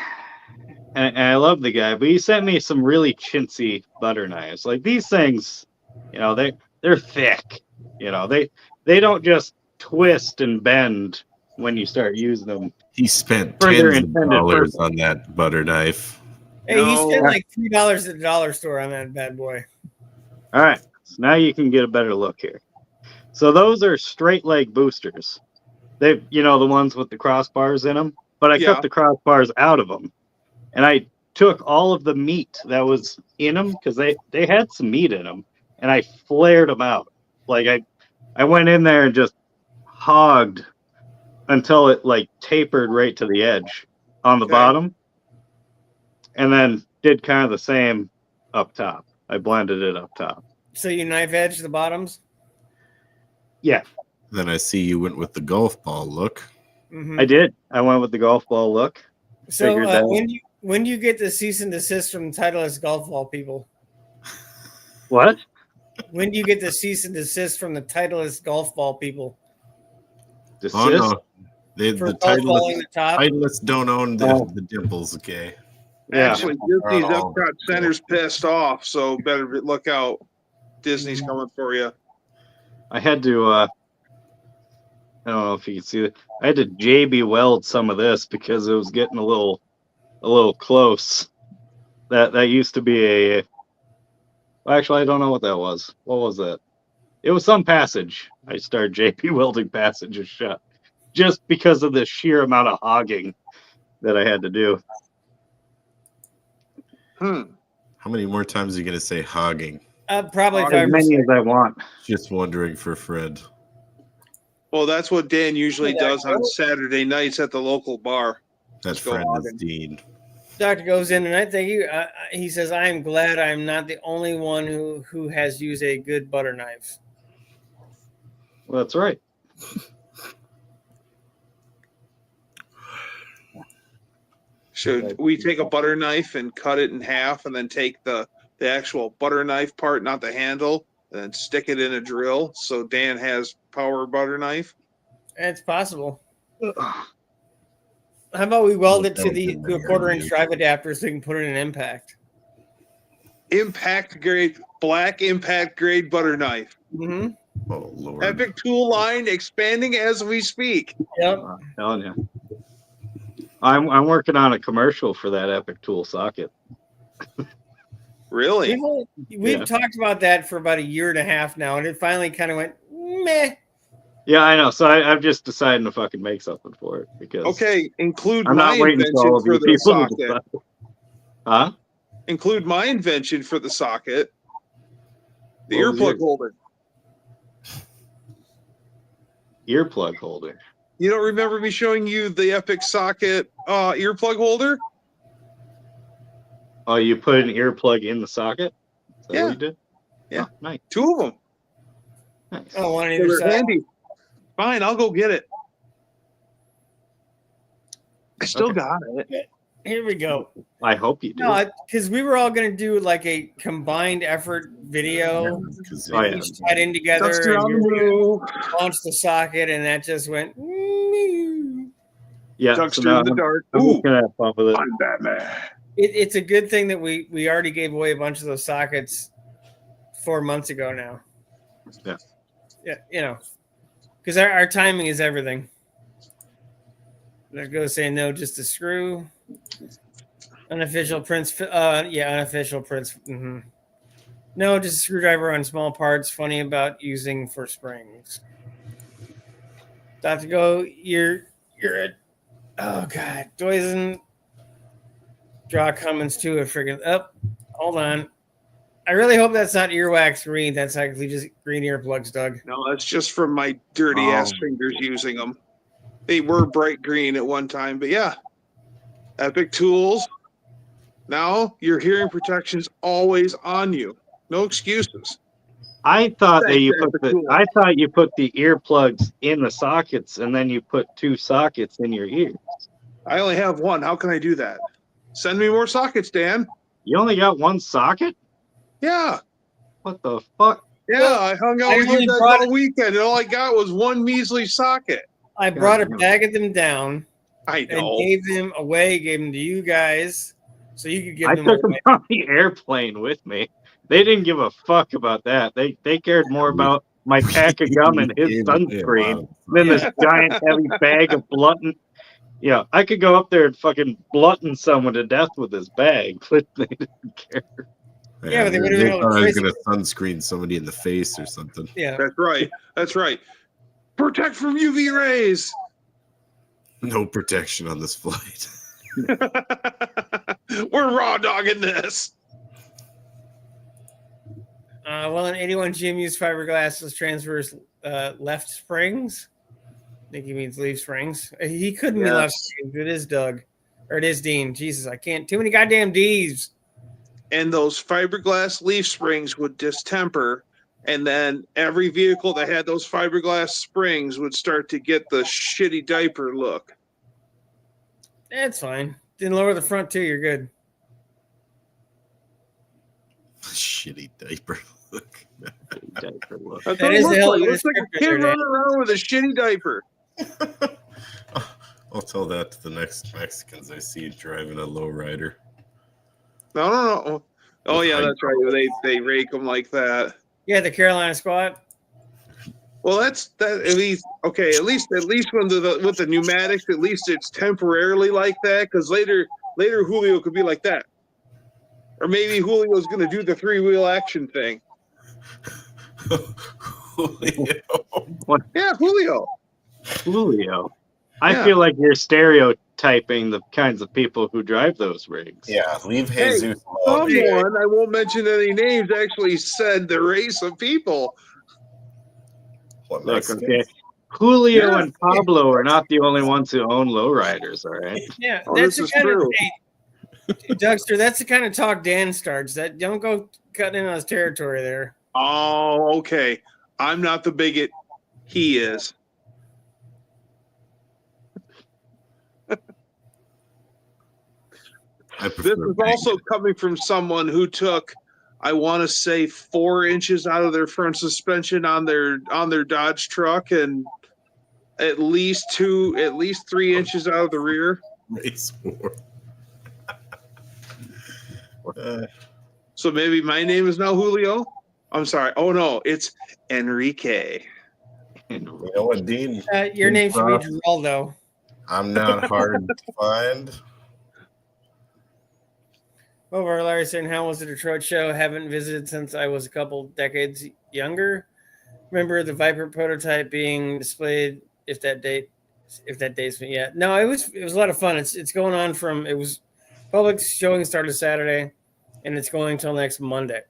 and I love the guy, but he sent me some really chintzy butter knives. Like these things, they're thick. They don't just twist and bend when you start using them. He spent For their tens of intended dollars purpose. on that butter knife. Hey, he No. spent like $3 at the dollar store on that bad boy. All right, so now you can get a better look here. So those are straight leg boosters. They, the ones with the crossbars in them. But I Yeah. cut the crossbars out of them, and I took all of the meat that was in them because they had some meat in them, and I flared them out. Like I went in there and just hogged until it like tapered right to the edge on the Okay. bottom, and then did kind of the same up top. I blended it up top. So you knife edge the bottoms? Yeah, Then I see you went with the golf ball look. Mm-hmm. I did. I went with the golf ball look. So Figured that- when do you get the cease and desist from Titleist golf ball people? What? When do you get the cease and desist from the Titleist golf ball people Desist? Oh no, for the golf balling the top? Titleists don't own the, Oh. the dimples. Okay. Yeah. Actually, Disney's Oh. Epcot Center's pissed off, so better look out. Disney's coming for you. I had to. I don't know if you can see it. I had to JB weld some of this because it was getting a little close. That used to be a. Well, actually, I don't know what that was. What was that? It was some passage. I started JB welding passages shut just because of the sheer amount of hogging that I had to do. How many more times are you going to say hogging? Probably As 5%. many as I want. Just wondering for Fred. Well, that's what Dan usually Yeah, does on Saturday nights at the local bar. That Let's go friend is hogging. Dean. Doctor goes in tonight. Thank you. He says, "I am glad I am not the only one who has used a good butter knife." Well, that's right. Should we take a butter knife and cut it in half and then take the actual butter knife part, not the handle, and then stick it in a drill so Dan has power butter knife? It's possible. How about we weld it to a 1/4-inch drive adapter so we can put it in impact? Impact grade, black impact grade butter knife. Mm-hmm. Oh Lord. Epic tool line expanding as we speak. Yep. I'm telling you. I'm working on a commercial for that Epic Tool socket. Really? We've Yeah. talked about that for about a year and a half now, and it finally kind of went meh. Yeah, I know. So I'm just deciding to fucking make something for it because Okay, include I'm my not waiting for all invention of for you the people to socket. decide. Huh? Include my invention for the socket. The What was earplug yours? holder. Earplug holder. You don't remember me showing you the Epic socket earplug holder? Oh, you put an earplug in the socket? Is that Yeah. what you did? Yeah. Oh, nice. 2 of them. Nice. Oh, one on So either they're side. handy. Fine, I'll go get it. I still Okay. got it. Here we go. I hope you do. No, because we were all going to do like a combined effort video. Because Oh, yeah. Each tied in together Dustin and on the you're gonna move. launch the socket, and that just went. Yeah, so Duckster now in the dark. I'm Ooh, just gonna have fun with it. I'm Batman. It's a good thing that we already gave away a bunch of those sockets 4 months ago now. Yeah. Yeah, you know, because our timing is everything. There goes saying no, just a screw. Unofficial Prince. Unofficial Prince. Mm-hmm. No, just a screwdriver on small parts. Funny about using for springs. Dr. Go, you're a. Oh God, Doisen. Draw Cummins too. A friggin' up. Hold on. I really hope that's not earwax green. That's actually just green earplugs, Doug. No, that's just from my dirty ass fingers using them. They were bright green at one time, but yeah. Epic Tools. Now your hearing protection's always on you. No excuses. I thought Thanks, you Epic Tools. put the earplugs in the sockets and then you put 2 sockets in your ears. I only have one. How can I do that? Send me more sockets, Dan. You only got 1 socket? Yeah. What the fuck? Yeah, Well, I hung out I with you only guys brought all weekend, and all I got was 1 measly socket. I brought a damn. bag of them down I and know. gave them away. Gave them to you guys, so you could give I them took them away. on the airplane with me. They didn't give a fuck about that. They cared more about my pack of gum and his sunscreen than this giant heavy bag of blunting. Yeah, I could go up there and fucking blunting someone to death with this bag, but they didn't care. Yeah, but they would've they been able to thought I was trace going to sunscreen somebody in the face or something. Yeah, That's right. That's right. Protect from UV rays. No protection on this flight. We're raw dogging this. well, in 81, Jim used fiberglass as transverse left springs. I think he means leaf springs. He couldn't be left springs. It is Doug. Or it is Dean. Jesus, I can't. Too many goddamn D's. And those fiberglass leaf springs would distemper, and then every vehicle that had those fiberglass springs would start to get the shitty diaper look. That's fine. Then lower the front too. You're good. Shitty diaper look. That's That what is it the hell of a looks like. It looks like a descriptor kid there, Dan. running around with a shitty diaper. I'll tell that to the next Mexicans I see driving a lowrider. No. Oh With yeah, high that's right. They rake them like that. Yeah, the Carolina squat. Well, that's that. At least okay. At least when with the pneumatics, at least it's temporarily like that. Because later Julio could be like that, or maybe Julio's going to do the 3-wheel action thing. Yeah, Julio. I feel like you're stereotyping the kinds of people who drive those rigs. Yeah, leave Jesus alone. Someone, I won't mention any names, actually said the race of people. What, Look, Mexicans? okay. Julio Yeah. and Pablo are not the only ones who own lowriders, all right? Yeah, Oh, that's this the is kind true. of Dougster. That's the kind of talk Dan starts. That don't go cutting in on his territory there. Oh, okay. I'm not the bigot. He is. This is also coming from someone who took, I want to say, 4 inches out of their front suspension on their Dodge truck, and at least 3 inches out of the rear. Race war. So maybe my name is now Julio. I'm sorry. Oh no, it's Enrique. You know what, Dean? Your name should be Geraldo. I'm not hard to find. Over Larry saying, how was the Detroit show? Haven't visited since I was a couple decades younger. Remember the Viper prototype being displayed? If that dates me, yeah. No, it was a lot of fun. It's going on from public showing started Saturday, and it's going until next Monday.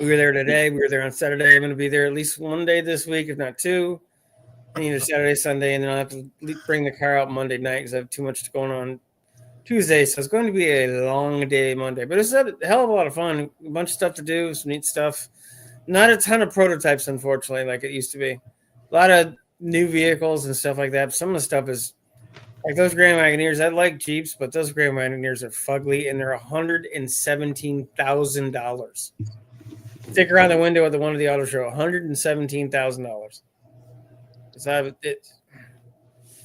We were there today. We were there on Saturday. I'm going to be there at least one day this week, if not 2. Either Saturday, Sunday, and then I'll have to bring the car out Monday night because I have too much going on Tuesday, so it's going to be a long day Monday. But it's a hell of a lot of fun. A bunch of stuff to do, some neat stuff. Not a ton of prototypes, unfortunately, like it used to be. A lot of new vehicles and stuff like that. Some of the stuff is like those Grand Wagoneers. I like Jeeps, but those Grand Wagoneers are fugly, and they're $117,000. Stick around the window at the one of the auto show. $117,000.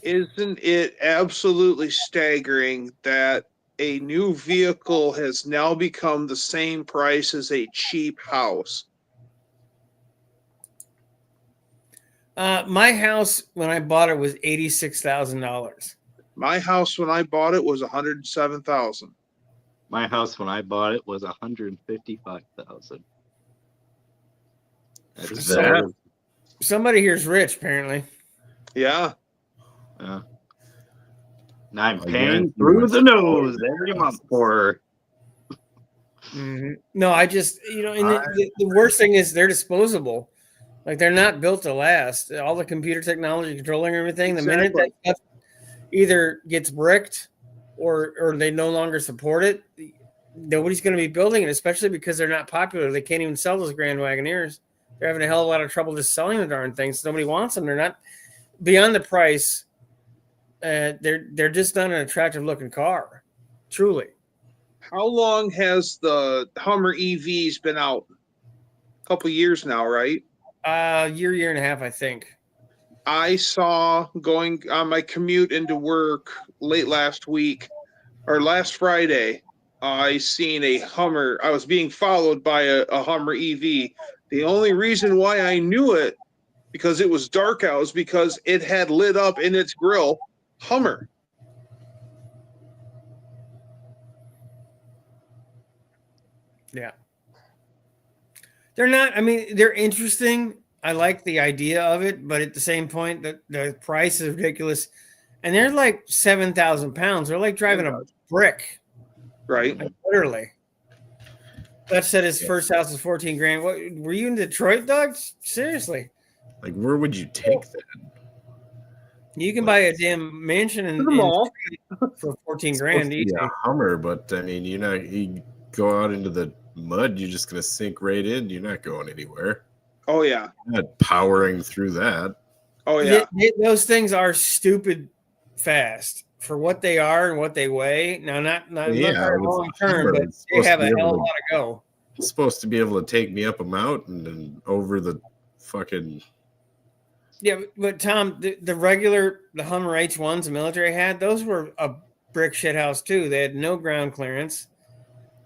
Isn't it absolutely staggering that a new vehicle has now become the same price as a cheap house? My house when I bought it was $86,000. My house when I bought it was $107,000. My house when I bought it was $155,000. That's That- Somebody here's rich, apparently. Yeah. and I'm Oh, paying yeah. through the nose every month for. Mm-hmm. No, I just and the worst thing is they're disposable. Like they're not built to last. All the computer technology controlling everything. The minute that stuff either gets bricked or they no longer support it, nobody's going to be building it, especially because they're not popular. They can't even sell those Grand Wagoneers. They're having a hell of a lot of trouble just selling the darn things. Nobody wants them. They're not beyond the price. They're just not an attractive looking car, truly. How long has the Hummer EVs been out? A couple years now, right? Year and a half, I think. I saw going on my commute into work late last week or last Friday. I seen a Hummer. I was being followed by a Hummer EV. The only reason why I knew it because it was dark out was because it had lit up in its grill Hummer. Yeah. They're not, I mean, they're interesting. I like the idea of it, but at the same point, the price is ridiculous. And they're like 7,000 pounds. They're like driving a brick. Right. Like, literally. That said his first house is 14 grand. What were you in Detroit, Doug? Seriously. Like, where would you take that? You can buy a damn mansion in for 14 grand each. Yeah, Hummer, but I mean, you go out into the mud, you're just gonna sink right in. You're not going anywhere. Oh yeah. You're not powering through that. Oh yeah. Those things are stupid fast for what they are and what they weigh. Now, not long term, but they have a hell of a lot to go. It's supposed to be able to take me up a mountain and over the fucking. Yeah, but Tom, the Hummer H1s the military had, those were a brick shit house too. They had no ground clearance.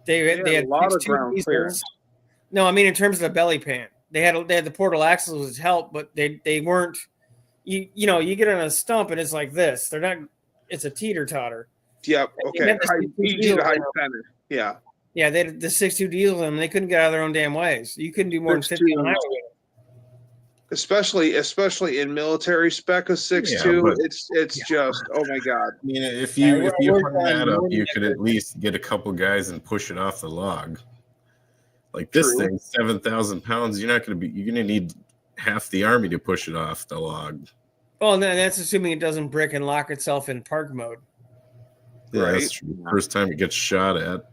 They had a lot of ground clearance. No, I mean in terms of the belly pan, they had the portal axles as help, but they weren't. You get on a stump and it's like this. They're not. It's a teeter totter. Yep. Okay. Easy to high center. Yeah. Yeah, they had the 6.2 diesel in them. They couldn't get out of their own damn ways. You couldn't do more than 50 on the highway. Especially in military spec of 6.2, it's just oh my god. I mean, if you hung that up, you could at least get a couple guys and push it off the log. Like this thing, 7,000 pounds. You're going to need half the army to push it off the log. Well, no, that's assuming it doesn't brick and lock itself in park mode. Yeah, that's true. First time it gets shot at.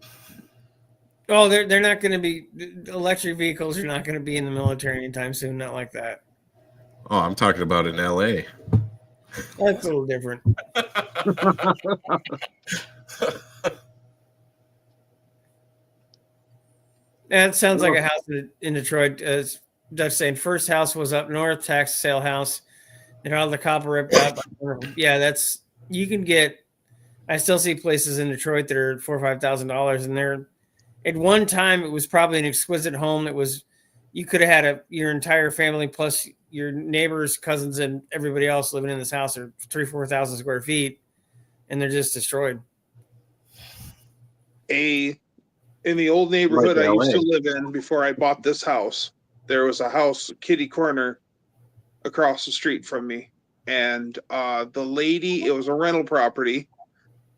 Oh, they're not going to be electric vehicles. Are not going to be in the military anytime soon. Not like that. Oh, I'm talking about in LA. That's a little different. That sounds like a house in Detroit. As Doug's saying, first house was up north, tax sale house. And all the copper ripped out. Yeah, you can get. I still see places in Detroit that are $4,000 or $5,000, and they're at one time it was probably an exquisite home. It was you could have had your entire family plus your neighbors, cousins, and everybody else living in this house are 3,000-4,000 square feet, and they're just destroyed. In the old neighborhood I used to live in before I bought this house, there was a house kitty corner across the street from me, and the lady, it was a rental property.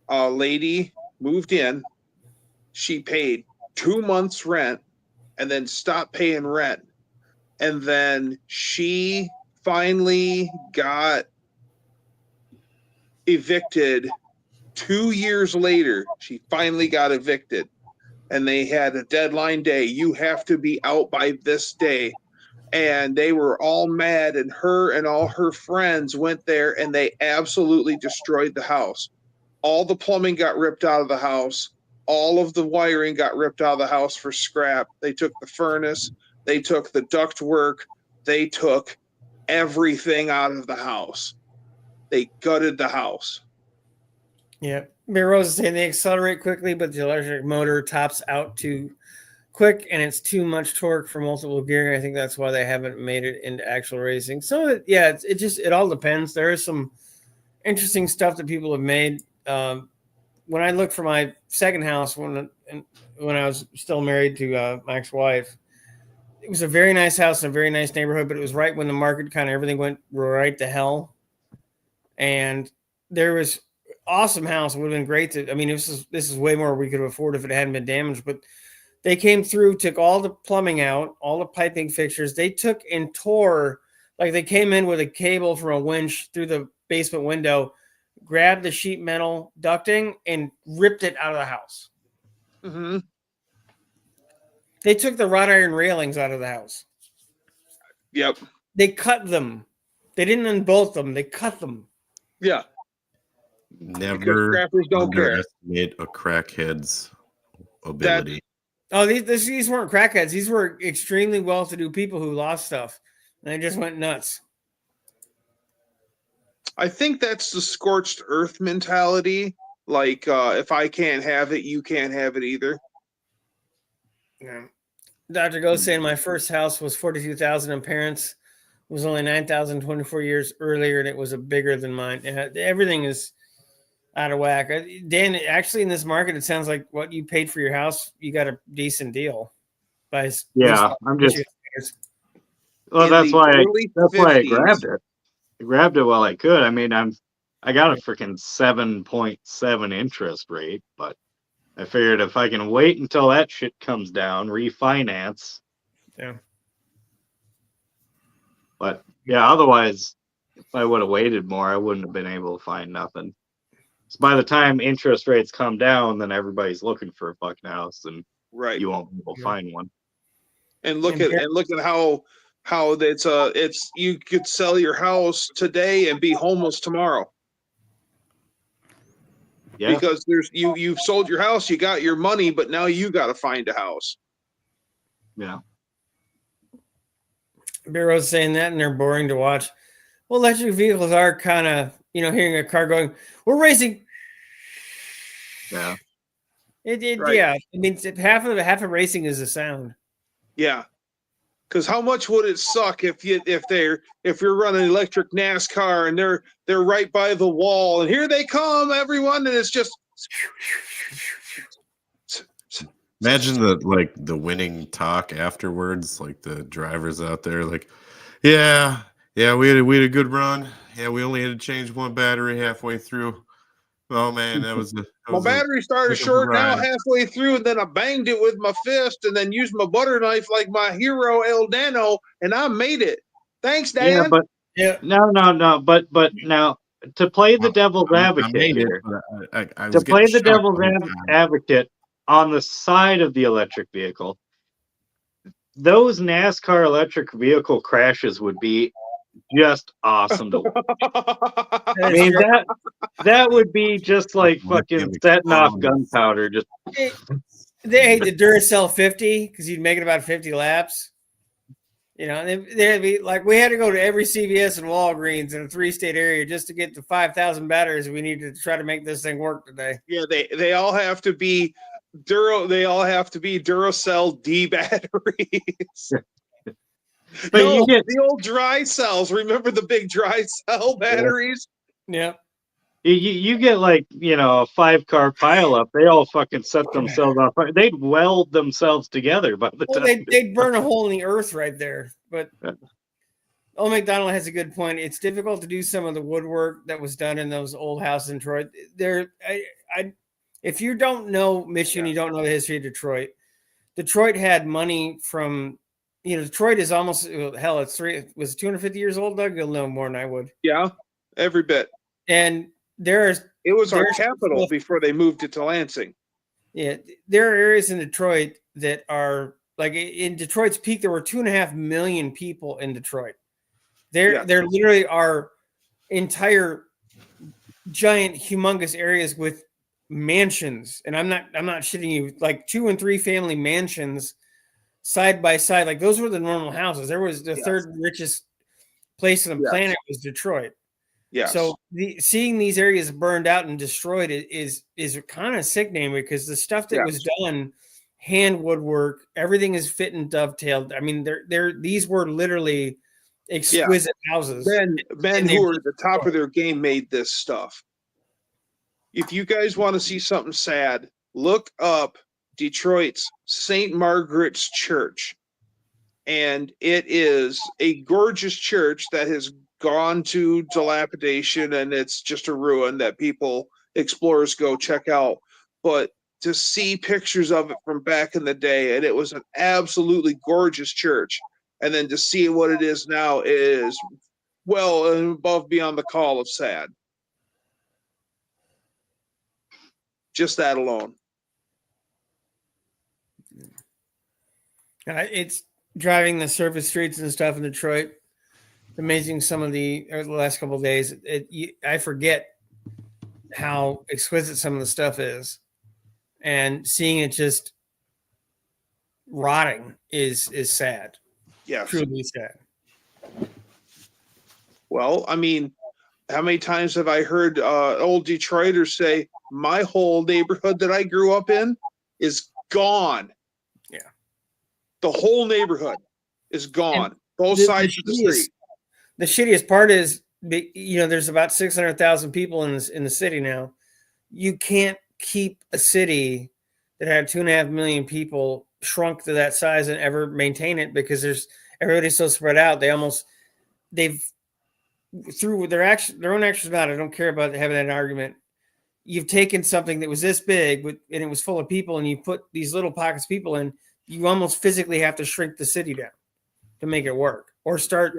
A lady moved in. She paid 2 months rent and then stopped paying rent. And then she finally got evicted 2 years later, she finally got evicted, and they had a deadline day. You have to be out by this day. And they were all mad, and her and all her friends went there, and they absolutely destroyed the house. All the plumbing got ripped out of the house. All of the wiring got ripped out of the house for scrap. They took the furnace. They took the duct work. They took everything out of the house. They gutted the house. Yeah. Bear Rose is saying they accelerate quickly, but the electric motor tops out too quick and it's too much torque for multiple gearing. I think that's why they haven't made it into actual racing. So yeah, it all depends. There is some interesting stuff that people have made. When I looked for my second house when I was still married to my ex-wife, it was a very nice house in a very nice neighborhood, but it was right when the market kind of everything went right to hell. And there was awesome house. It would have been great to, I mean, this is way more we could have afforded if it hadn't been damaged, but they came through, took all the plumbing out, all the piping fixtures. They took and tore, like they came in with a cable from a winch through the basement window, grabbed the sheet metal ducting and ripped it out of the house. Mm-hmm. They took the wrought iron railings out of the house. Yep. They cut them. They didn't unbolt them. They cut them. Yeah. Never don't care. underestimate a crackhead's ability. These weren't crackheads. These were extremely well-to-do people who lost stuff. And they just went nuts. I think that's the scorched earth mentality. Like, if I can't have it, you can't have it either. Yeah. Dr. Go saying my first house was $42,000 and parents was only $9,000 24 years earlier, and it was a bigger than mine. Everything is out of whack. Dan, actually, in this market, it sounds like what you paid for your house, you got a decent deal. Yeah, I'm just. Well, In that's the why early I 50s. grabbed it. I grabbed it while I could. I mean, I got a freaking 7.7 interest rate, but I figured if I can wait until that shit comes down, refinance. Yeah. But yeah, otherwise, if I would have waited more, I wouldn't have been able to find nothing. So by the time interest rates come down, then everybody's looking for a fucking house, and Right. you won't be able to find one. And look at how it's you could sell your house today and be homeless tomorrow. Yeah. Because you've sold your house, you got your money, but now you got to find a house. Yeah. Barrow's saying that, and they're boring to watch. Well, electric vehicles are kind of, hearing a car going, "We're racing." Yeah. Right. Yeah. I mean, half of racing is the sound. Yeah. Because how much would it suck if you're running electric NASCAR and they're right by the wall and here they come, everyone, and it's just. Imagine the winning talk afterwards, like the drivers out there, like, yeah, we had a good run. Yeah, we only had to change one battery halfway through. Oh man, my battery started short now halfway through, and then I banged it with my fist, and then used my butter knife like my hero El Dano, and I made it. Thanks, Dan. Yeah, but no. But now to play the devil's advocate here, to play the devil's advocate on the side of the electric vehicle, those NASCAR electric vehicle crashes would be just awesome to watch. I mean, that would be just like fucking setting off gunpowder. Just the Duracell 50, because you'd make it about 50 laps. They'd be like, we had to go to every CVS and Walgreens in a 3-state area just to get the 5,000 batteries we needed to try to make this thing work today. Yeah, they all have to be Duracell D batteries. But you get the old dry cells. Remember the big dry cell batteries? Yeah. You get like, a 5-car pileup. They all fucking set themselves on fire. They'd weld themselves together by the time. They'd burn a hole in the earth right there. But Old McDonald has a good point. It's difficult to do some of the woodwork that was done in those old houses in Detroit. If you don't know Michigan, you don't know the history of Detroit. Detroit had money from... Detroit is almost was 250 years old, Doug? You'll know more than I would. Yeah, every bit. And It was our there's capital before they moved it to Lansing. Yeah, there are areas in Detroit that are like in Detroit's peak. There were 2.5 million people in Detroit. There literally are entire giant, humongous areas with mansions, and I'm not shitting you. Like 2 and 3 family mansions side by side. Like those were the normal houses. There was the third richest place on the planet was Detroit. Yes. So seeing these areas burned out and destroyed is kind of sickening because the stuff that was done, hand woodwork, everything is fit and dovetailed. I mean, these were literally exquisite houses. Men who are at the top of their game made this stuff. If you guys want to see something sad, look up Detroit's St. Margaret's Church. And it is a gorgeous church that has gone to dilapidation, and it's just a ruin that explorers go check out. But to see pictures of it from back in the day, and it was an absolutely gorgeous church. And then to see what it is now is well and above beyond the call of sad. Just that alone. It's driving the surface streets and stuff in Detroit. Amazing some of the last couple of days. I forget how exquisite some of the stuff is, and seeing it just rotting is sad. Yes, truly sad. Well, I mean, how many times have I heard old Detroiters say, "My whole neighborhood that I grew up in is gone." Yeah, the whole neighborhood is gone. Both sides of the street. The shittiest part is, there's about 600,000 people in the city now. You can't keep a city that had 2.5 million people shrunk to that size and ever maintain it because everybody's so spread out. They've through their own actions. Not, I don't care about having that argument. You've taken something that was this big and it was full of people, and you put these little pockets of people in. You almost physically have to shrink the city down to make it work, or start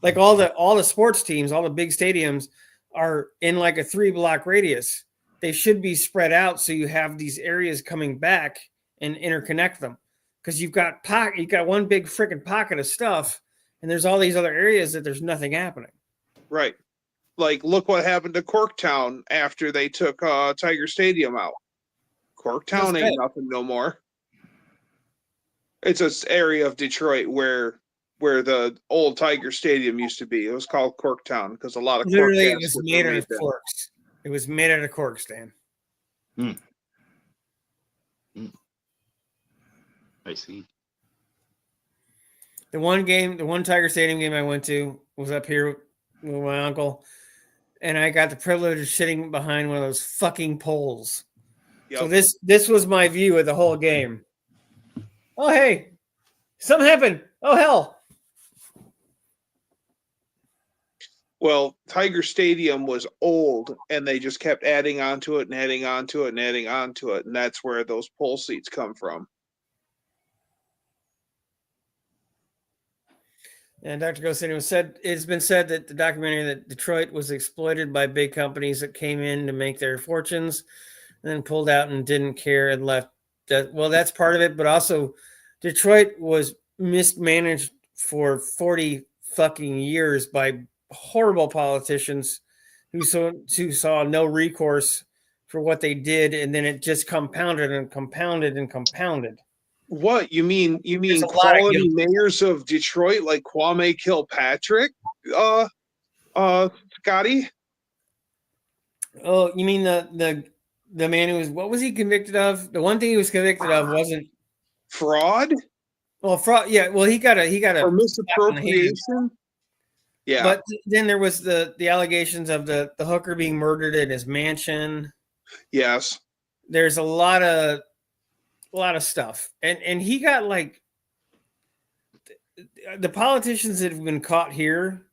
like all the sports teams, all the big stadiums are in like a 3-block radius. They should be spread out so you have these areas coming back and interconnect them, because you've got one big freaking pocket of stuff, and there's all these other areas that there's nothing happening. Right. Like, look what happened to Corktown after they took Tiger Stadium out. Corktown ain't nothing no more. It's an area of Detroit where the old Tiger Stadium used to be. It was called Corktown because a lot of literally it was made out of corks. It was made out of corks, Dan. I see. The one Tiger Stadium game I went to was up here with my uncle, and I got the privilege of sitting behind one of those fucking poles. Yep. So this was my view of the whole game. Oh, hey, something happened. Oh, hell. Well, Tiger Stadium was old, and they just kept adding onto it and adding onto it and adding onto it, and that's where those pole seats come from. And Dr. Gostin, it's been said that the documentary that Detroit was exploited by big companies that came in to make their fortunes and then pulled out and didn't care and left. That's part of it, but also Detroit was mismanaged for 40 fucking years by horrible politicians who saw no recourse for what they did, and then it just compounded and compounded and compounded. What you mean quality mayors of Detroit like Kwame Kilpatrick, Scotty? Oh, you mean the man who was, what was he convicted of? The one thing he was convicted of wasn't fraud. Well, fraud, yeah. Well, he got a or misappropriation. Yeah, but then there was the allegations of the hooker being murdered in his mansion. Yes, there's a lot of stuff, and he got like the politicians that have been caught here.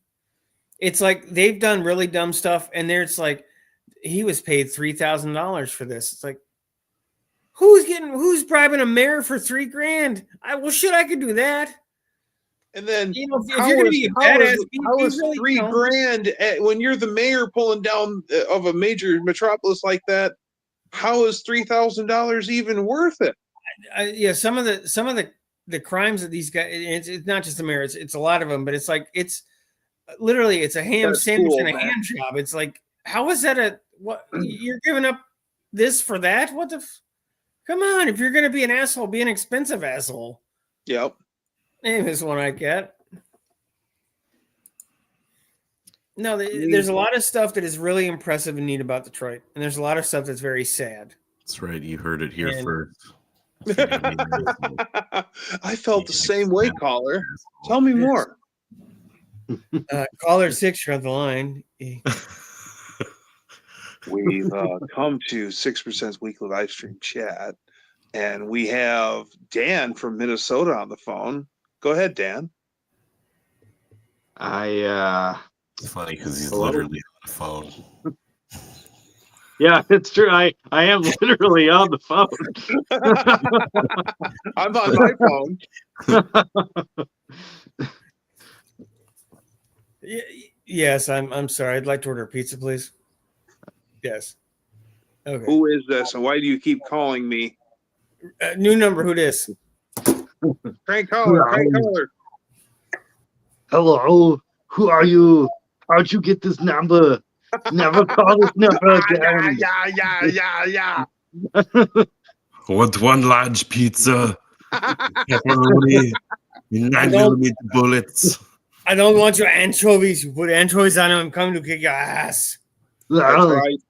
It's like they've done really dumb stuff, and there's like he was paid $3,000 for this. It's like who's bribing a mayor for $3,000? I could do that. And then You know, if you're going to be a badass, how is really, $3,000 when you're the mayor pulling down of a major metropolis like that? How is $3,000 even worth it? Yeah, some of the crimes that these guys, it's not just the mayor, it's a lot of them, but it's like it's literally it's a ham That's sandwich cool, and a man. hand job. It's like, how is that what you're giving up this for that? What the come on, if you're gonna be an asshole, be an expensive asshole. Yep. Name is one I get. No, there's a lot of stuff that is really impressive and neat about Detroit, and there's a lot of stuff that's very sad. That's right. You heard it here first. I felt the same way, caller. Tell me more. Caller 6, you're on the line. We've come to 6%'s weekly live stream chat, and we have Dan from Minnesota on the phone. Go ahead, Dan. It's funny because he's literally on the phone. Yeah, it's true. I am literally on the phone. I'm on my phone. Yes, I'm sorry. I'd like to order a pizza, please. Yes. Okay. Who is this, and why do you keep calling me? New number. Who this? Crank caller. Crank caller. Hello, who are you? How'd you get this number? Never call this number again. Yeah. Want one large pizza, pepperoni, 9mm bullets. I don't want your anchovies. You put anchovies on them. I'm coming to kick your ass. That's right.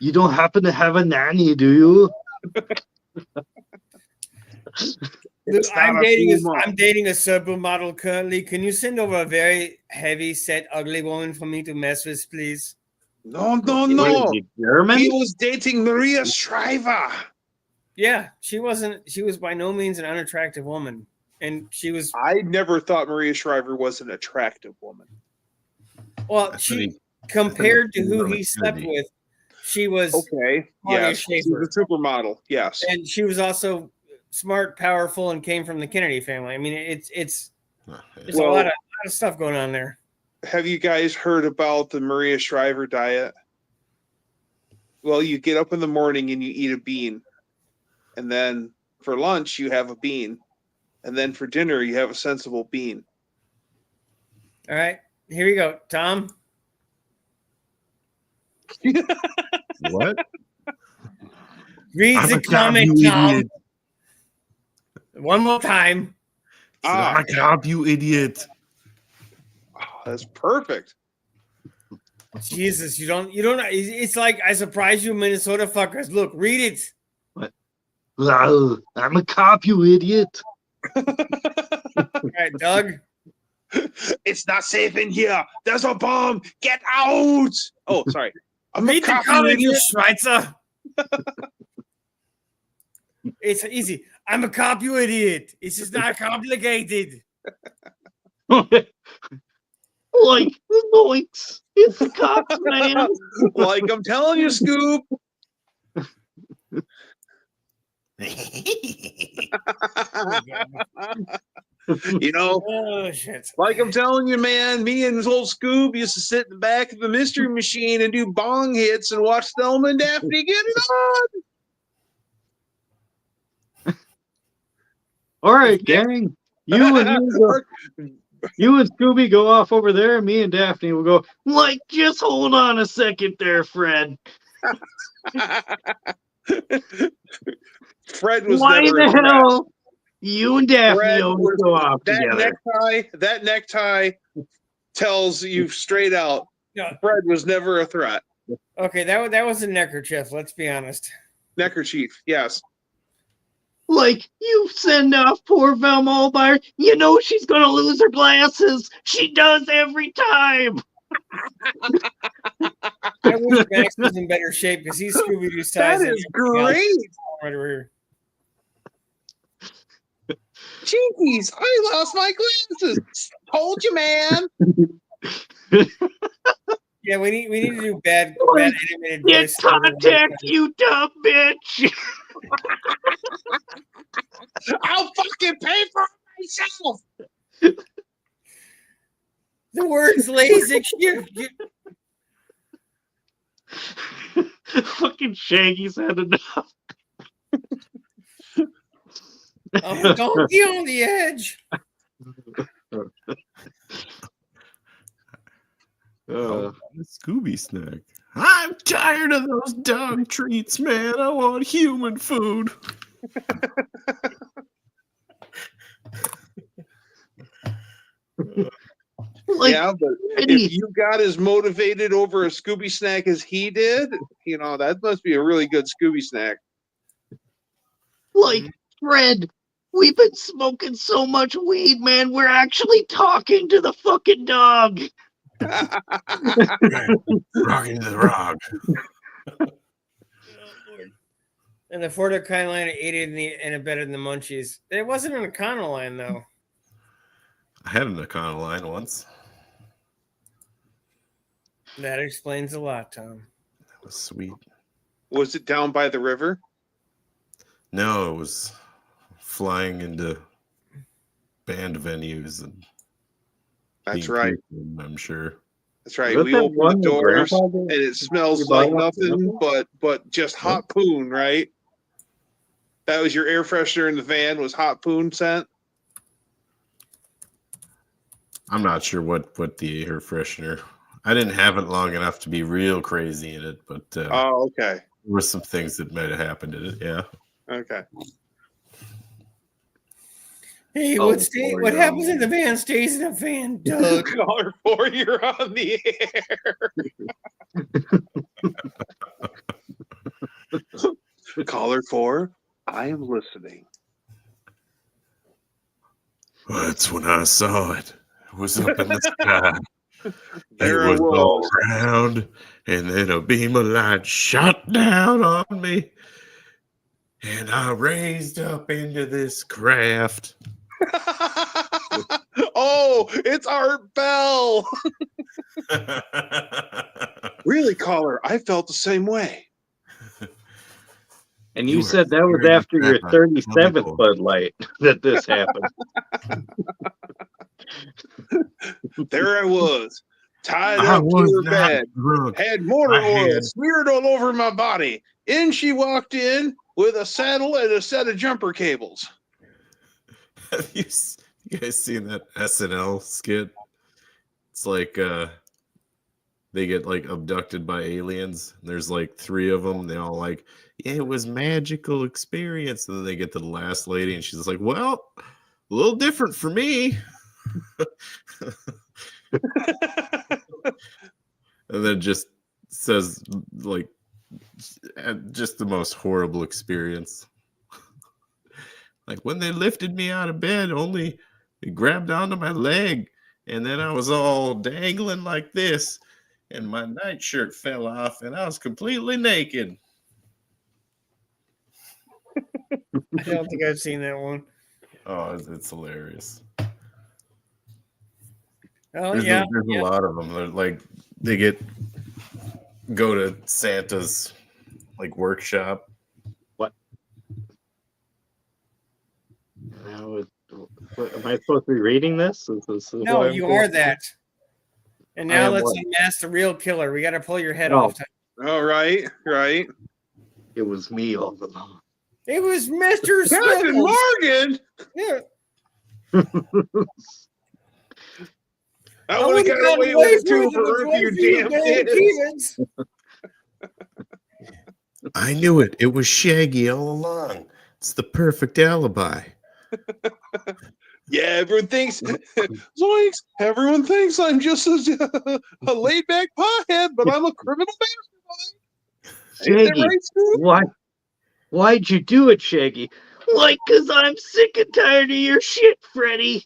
You don't happen to have a nanny, do you? Look, I'm dating a supermodel currently. Can you send over a very heavy set, ugly woman for me to mess with, please? No. German? He was dating Maria Shriver. Yeah, she was by no means an unattractive woman. And she was. I never thought Maria Shriver was an attractive woman. Well, compared to who he slept with, she was okay. Yes, she was a supermodel. Yes, and she was also smart, powerful, and came from the Kennedy family. I mean, there's a lot of stuff going on there. Have you guys heard about the Maria Shriver diet? Well, you get up in the morning and you eat a bean, and then for lunch you have a bean, and then for dinner you have a sensible bean. All right, here you go, Tom. What? Read the comment, Tom. One more time. I'm a cop, you idiot. Oh, that's perfect. Jesus, you don't. It's like I surprised you, Minnesota fuckers. Look, read it. What? I'm a cop, you idiot. All right, Doug. It's not safe in here. There's a bomb. Get out. Oh, sorry. Read the comment, you Schweitzer. It's easy. I'm a cop, you idiot. It's just not complicated. Like the Zoinks. It's the cops, man. Like I'm telling you, Scoop. You know, oh, shit. like I'm telling you, man, me and this old Scoob used to sit in the back of the mystery machine and do bong hits and watch Thelma and Daphne get it on. All right, gang. You and Scooby go off over there, and me and Daphne will go, like, just hold on a second there, Fred. Fred was Why never the hell you and Daphne always go off together? That necktie tells you straight out, Fred was never a threat. Okay, that was a neckerchief, let's be honest. Neckerchief, yes. Like, you send off poor Velma all by her. You know she's going to lose her glasses. She does every time. I wish Max was in better shape because he's Scooby-Doo's size. That is great. Right over here. Jinkies, I lost my glasses. Told you, man. Yeah, we need to do bad animated Get voice. contact, you dumb bitch. I'll fucking pay for it myself. The words Lasik. Fucking Shaggy's had enough. I'm a donkey on the edge. A Scooby snack. I'm tired of those dog treats, man. I want human food. Like, yeah, but if you got as motivated over a Scooby snack as he did, you know, that must be a really good Scooby snack. like, Fred, we've been smoking so much weed, man. We're actually talking to the fucking dog. Rocking the rock. And the Ford Econoline ate it in a bed in the munchies. It wasn't an Econoline, though. I had an Econoline once. That explains a lot, Tom. That was sweet. Was it down by the river? No, it was flying into band venues and That's being right. people, I'm sure. That's right. Was We that open the one that doors Grandpa and did? it smells You like bought one? nothing but just hot poon, right? That was your air freshener in the van was hot poon scent. I'm not sure what the air freshener. I didn't have it long enough to be real crazy in it, but Oh, okay. there were some things that might have happened in it. Yeah. Okay. Hey, Oh, what happens in the van stays in the van, Doug. Caller 4, you're on the air. Caller 4, I am listening. Well, that's when I saw it. It was up in the sky. There it I was all was. round, and then a beam of light shot down on me, and I raised up into this craft. Oh, it's Art Bell. Really, caller, I felt the same way. And You you are said that was scaring the after your crap out of 37th people. Bud Light that this happened. There I was, tied I up to was her not bed, drunk. had motor I oil had- smeared all over my body. In she walked in with a saddle and a set of jumper cables. Have you guys seen that SNL skit? It's like they get like abducted by aliens. There's like 3 of them. They all like, yeah, it was magical experience. And then they get to the last lady, and she's like, well, a little different for me. And then just says like just the most horrible experience. Like when they lifted me out of bed, only they grabbed onto my leg, and then I was all dangling like this, and my nightshirt fell off, and I was completely naked. I don't think I've seen that one. Oh, it's hilarious. Oh, There's, yeah. there's a lot of them. They're like they go to Santa's like workshop. What? Now, am I supposed to be reading this? No, you are that. And now let's what? unmask the real killer. We got to pull your head Oh. off. All right, right. It was me all along. It was Mr. Captain Sniffles. Morgan. Yeah. I would have got away with it too for you damn kids. kids. I knew it. It was Shaggy all along. It's the perfect alibi. Yeah, everyone thinks, Zoinks, everyone thinks I'm just a laid back pothead, but I'm a criminal mastermind. Ain't that Shaggy, right, Scoop? why'd you do it, Shaggy? Like, 'cause I'm sick and tired of your shit, Freddy.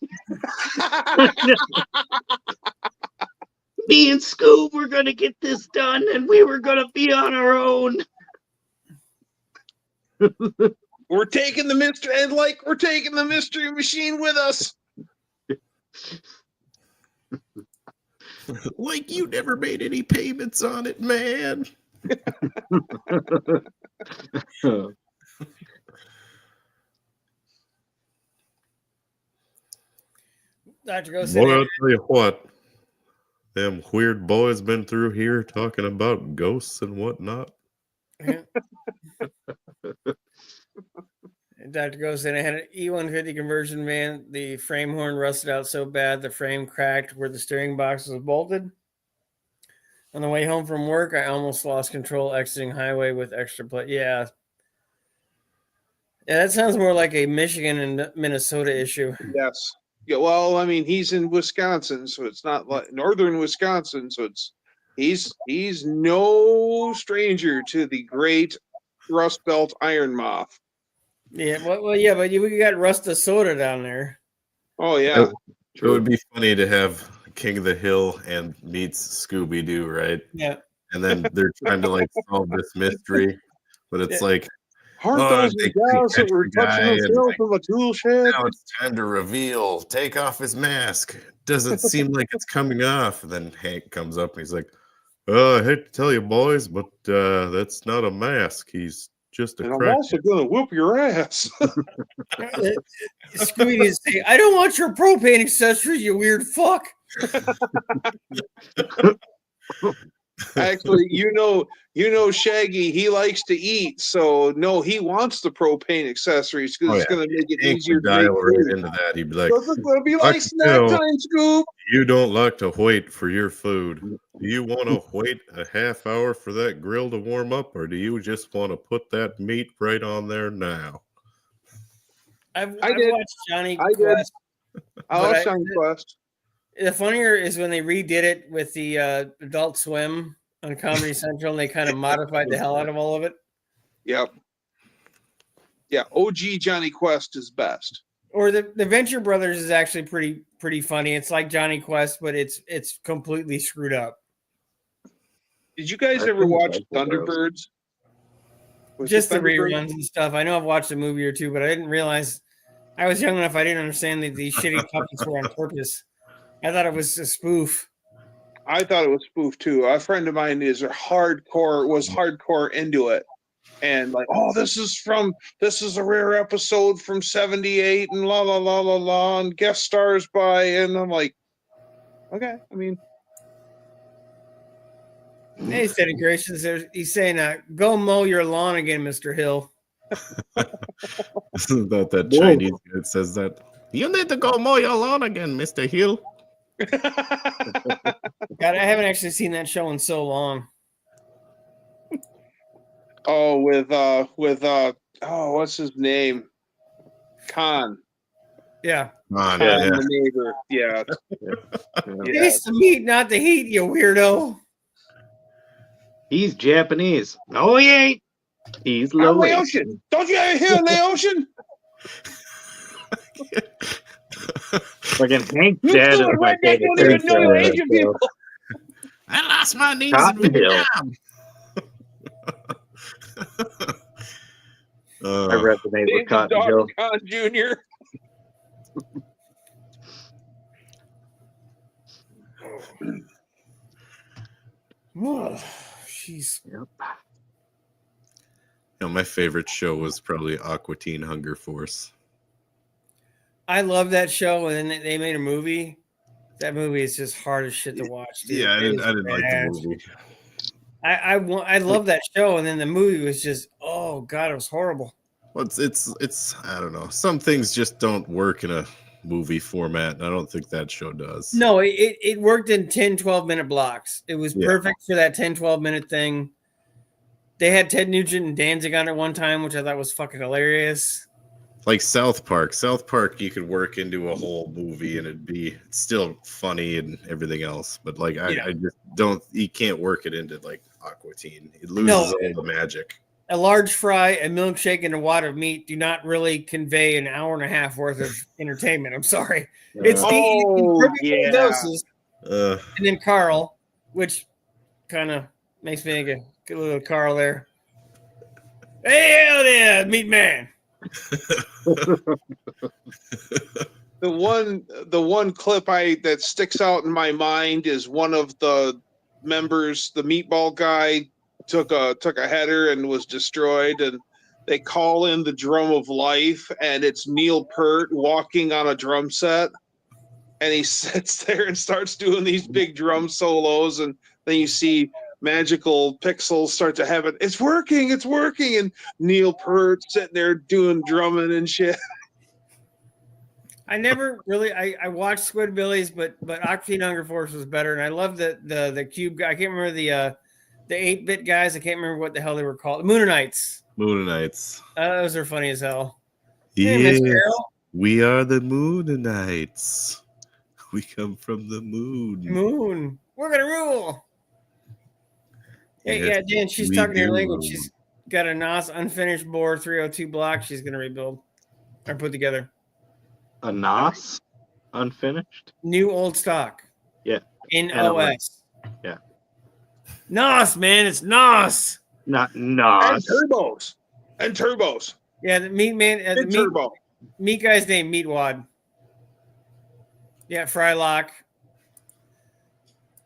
Me and Scoob were gonna get this done, and we were gonna be on our own. We're taking the mystery, and like we're taking the mystery machine with us. Like you never made any payments on it, man. Dr. Ghost Boy, said, I'll tell you what. Them weird boys been through here talking about ghosts and whatnot. Dr. Ghost said, I had an E150 conversion van. The frame horn rusted out so bad the frame cracked where the steering box was bolted. On the way home from work, I almost lost control exiting highway with extra plate. Yeah. Yeah, that sounds more like a Michigan and Minnesota issue. Yes. Yeah. Well, I mean, he's in Wisconsin, so it's not like northern Wisconsin. So he's no stranger to the great Rust Belt Iron Moth. Yeah, well, yeah, but we got Rusta Soda down there. Oh yeah. It would be funny to have King of the Hill and meets Scooby Doo, right? Yeah. And then they're trying to like solve this mystery, but it's like, Aren't those they the guys that catch were the guy touching and, themselves like, from a tool shed? now it's time to reveal. Take off his mask. Doesn't seem like it's coming off. And then Hank comes up and he's like, I hate to tell you, boys, but that's not a mask. He's just a And I'm crack. also gonna whoop your ass. Scooby Doo say, I don't want your propane accessories, you weird fuck. Actually, you know, Shaggy, he likes to eat, so no, he wants the propane accessories because it's gonna make it Hank easier would to dial make right food. into that. He'd be like, So it's gonna be I like can snack tell. time, Scoop. you don't like to wait for your food. Do you want to wait a half hour for that grill to warm up, or do you just want to put that meat right on there now? I've did. watched Johnny I did. Quest. I But love Johnny Quest. The funnier is when they redid it with the Adult Swim on Comedy Central, and they kind of modified the hell out of all of it. Yep. Yeah, OG Johnny Quest is best. Or the Venture Brothers is actually pretty funny. It's like Johnny Quest, but it's completely screwed up. Did you guys I ever think watch that's what Thunderbirds? Was Just the it Thunderbirds? reruns and stuff. I know I've watched a movie or two, but I didn't realize I was young enough. I didn't understand that these shitty puppets were on purpose. I thought it was a spoof. I thought it was spoof too. A friend of mine was hardcore into it. And like, oh, this is a rare episode from '78 and la la la la la and guest stars by, and I'm like, okay, I mean, Hey, Steady Gracious, he's saying, go mow your lawn again, Mr. Hill. Isn't that Whoa. Chinese guy that says that? You need to go mow your lawn again, Mr. Hill. God, I haven't actually seen that show in so long. oh, with what's his name? Khan. Yeah. Come on, Khan, yeah. the neighbor. Yeah. Yeah. Taste the meat, not the heat, you weirdo. He's Japanese. No, he ain't. He's Out in the Laotian. ocean. Don't you ever hear in the ocean? Fucking Hank's You dad is do it my right there, favorite don't even person know on you're that Asian show. people. I lost my knees Cotton in Hill. Vietnam. I resonate with David Cotton Dog Hill. Khan Jr. Jeez. Yep. My favorite show was probably Aqua Teen Hunger Force. I love that show, and then they made a movie. That movie is just hard as shit to watch, dude. Yeah, I It didn't is like bad. the movie. I love that show, and then the movie was just, oh god, it was horrible. Well, it's I don't know. Some things just don't work in a movie format, and I don't think that show does. No, it worked in 10, 12-minute blocks. It was Yeah. perfect for that 10, 12-minute thing. They had Ted Nugent and Danzig on it one time, which I thought was fucking hilarious. Like South Park. South Park you could work into a whole movie and it'd be still funny and everything else. But like I just don't, you can't work it into like Aqua Teen. It loses all the magic. A large fry, a milkshake, and a wad of meat do not really convey an hour and a half worth of entertainment. I'm sorry. It's Oh, perfect yeah. doses. Uh, And then Carl, which kind of makes me think of good little Carl there. Hey, hell yeah, meat man. The one clip that sticks out in my mind is one of the members, the meatball guy, took a header and was destroyed, and they call in the drum of life, and it's Neil Peart walking on a drum set. and he sits there and starts doing these big drum solos, and then you see magical pixels start to have it. It's working, and Neil Peart sitting there doing drumming and shit. I never really I watched Squidbillies, but Octane Hunger Force was better, and I love the cube guy. I can't remember the 8-bit guys. I can't remember what the hell they were called. Moonanites. Moonanites. Those are funny as hell. Hey, Miss Yes, Carol. we are the Moonanites. We come from the moon. Moon. We're gonna rule. Hey, Yes, yeah, Dan. She's we talking to her do language. rule. She's got a NOS unfinished bore 302 block. She's gonna rebuild or put together. A NOS unfinished. New old stock. Yeah. In And a OS. Yeah. NOS, man. It's NOS. Not And NOS. turbos. Yeah, the meat man. The Big turbo. meat guy's name Meatwad. Yeah, Frylock.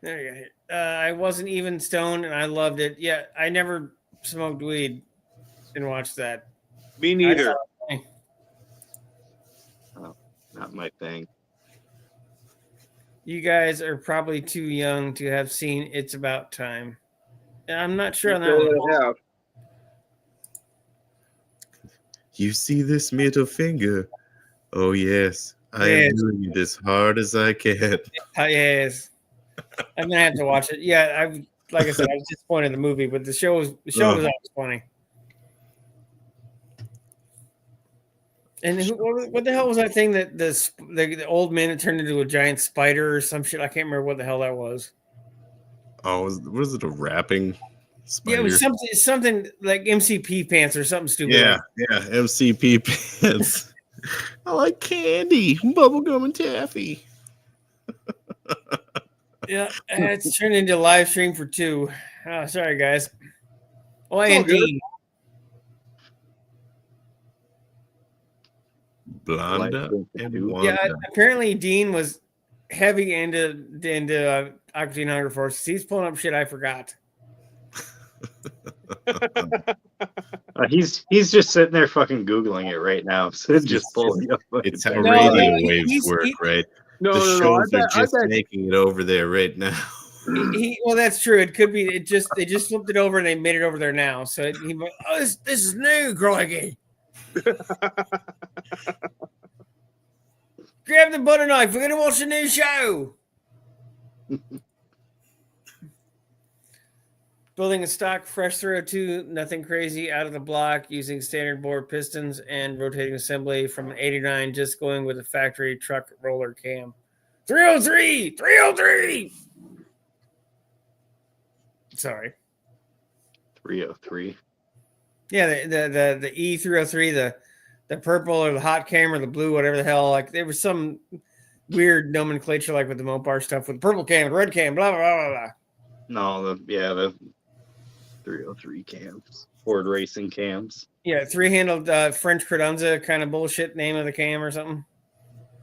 There you go. I wasn't even stoned, and I loved it. Yeah, I never smoked weed and watched that. Me neither. Not my thing. You guys are probably too young to have seen It's About Time. I'm not sure on that one. Yeah. You see this middle finger? Oh yes, I Yes. am doing it as hard as I can. Yes, I'm gonna have to watch it. Yeah, like I said, I was disappointed in the movie, but the show was always funny. And what the hell was that thing that the old man that turned into a giant spider or some shit? I can't remember what the hell that was. Oh, was it a rapping spider? Yeah, it was something like MCP pants or something stupid. Yeah, MCP pants. I like candy, bubblegum, and taffy. Yeah, it's turned into a live stream for 2. Oh, sorry guys. Oh, It's all and good. Dean. Blonda and Wanda. Yeah, apparently Dean was heavy into Octane Hunger Force. He's pulling up shit I forgot. He's just sitting there fucking Googling it right now. So just pulling up. It's how No, radio he- waves he's- work, he- right? No, The no. shows are just making it over there right now. Well, that's true. It could be. They just flipped it over and they made it over there now. So this is new, Crikey. Grab the butter knife. We're gonna watch a new show. Building a stock fresh 302, nothing crazy out of the block, using standard bore pistons and rotating assembly from an 89, just going with a factory truck roller cam. 303! Sorry. 303. Yeah, the E303, the purple or the hot cam or the blue, whatever the hell. Like there was some weird nomenclature, like with the Mopar stuff, with purple cam, red cam, blah blah blah blah. No, the 303 cams. Ford racing cams. Yeah, 3-handled French credenza kind of bullshit name of the cam or something.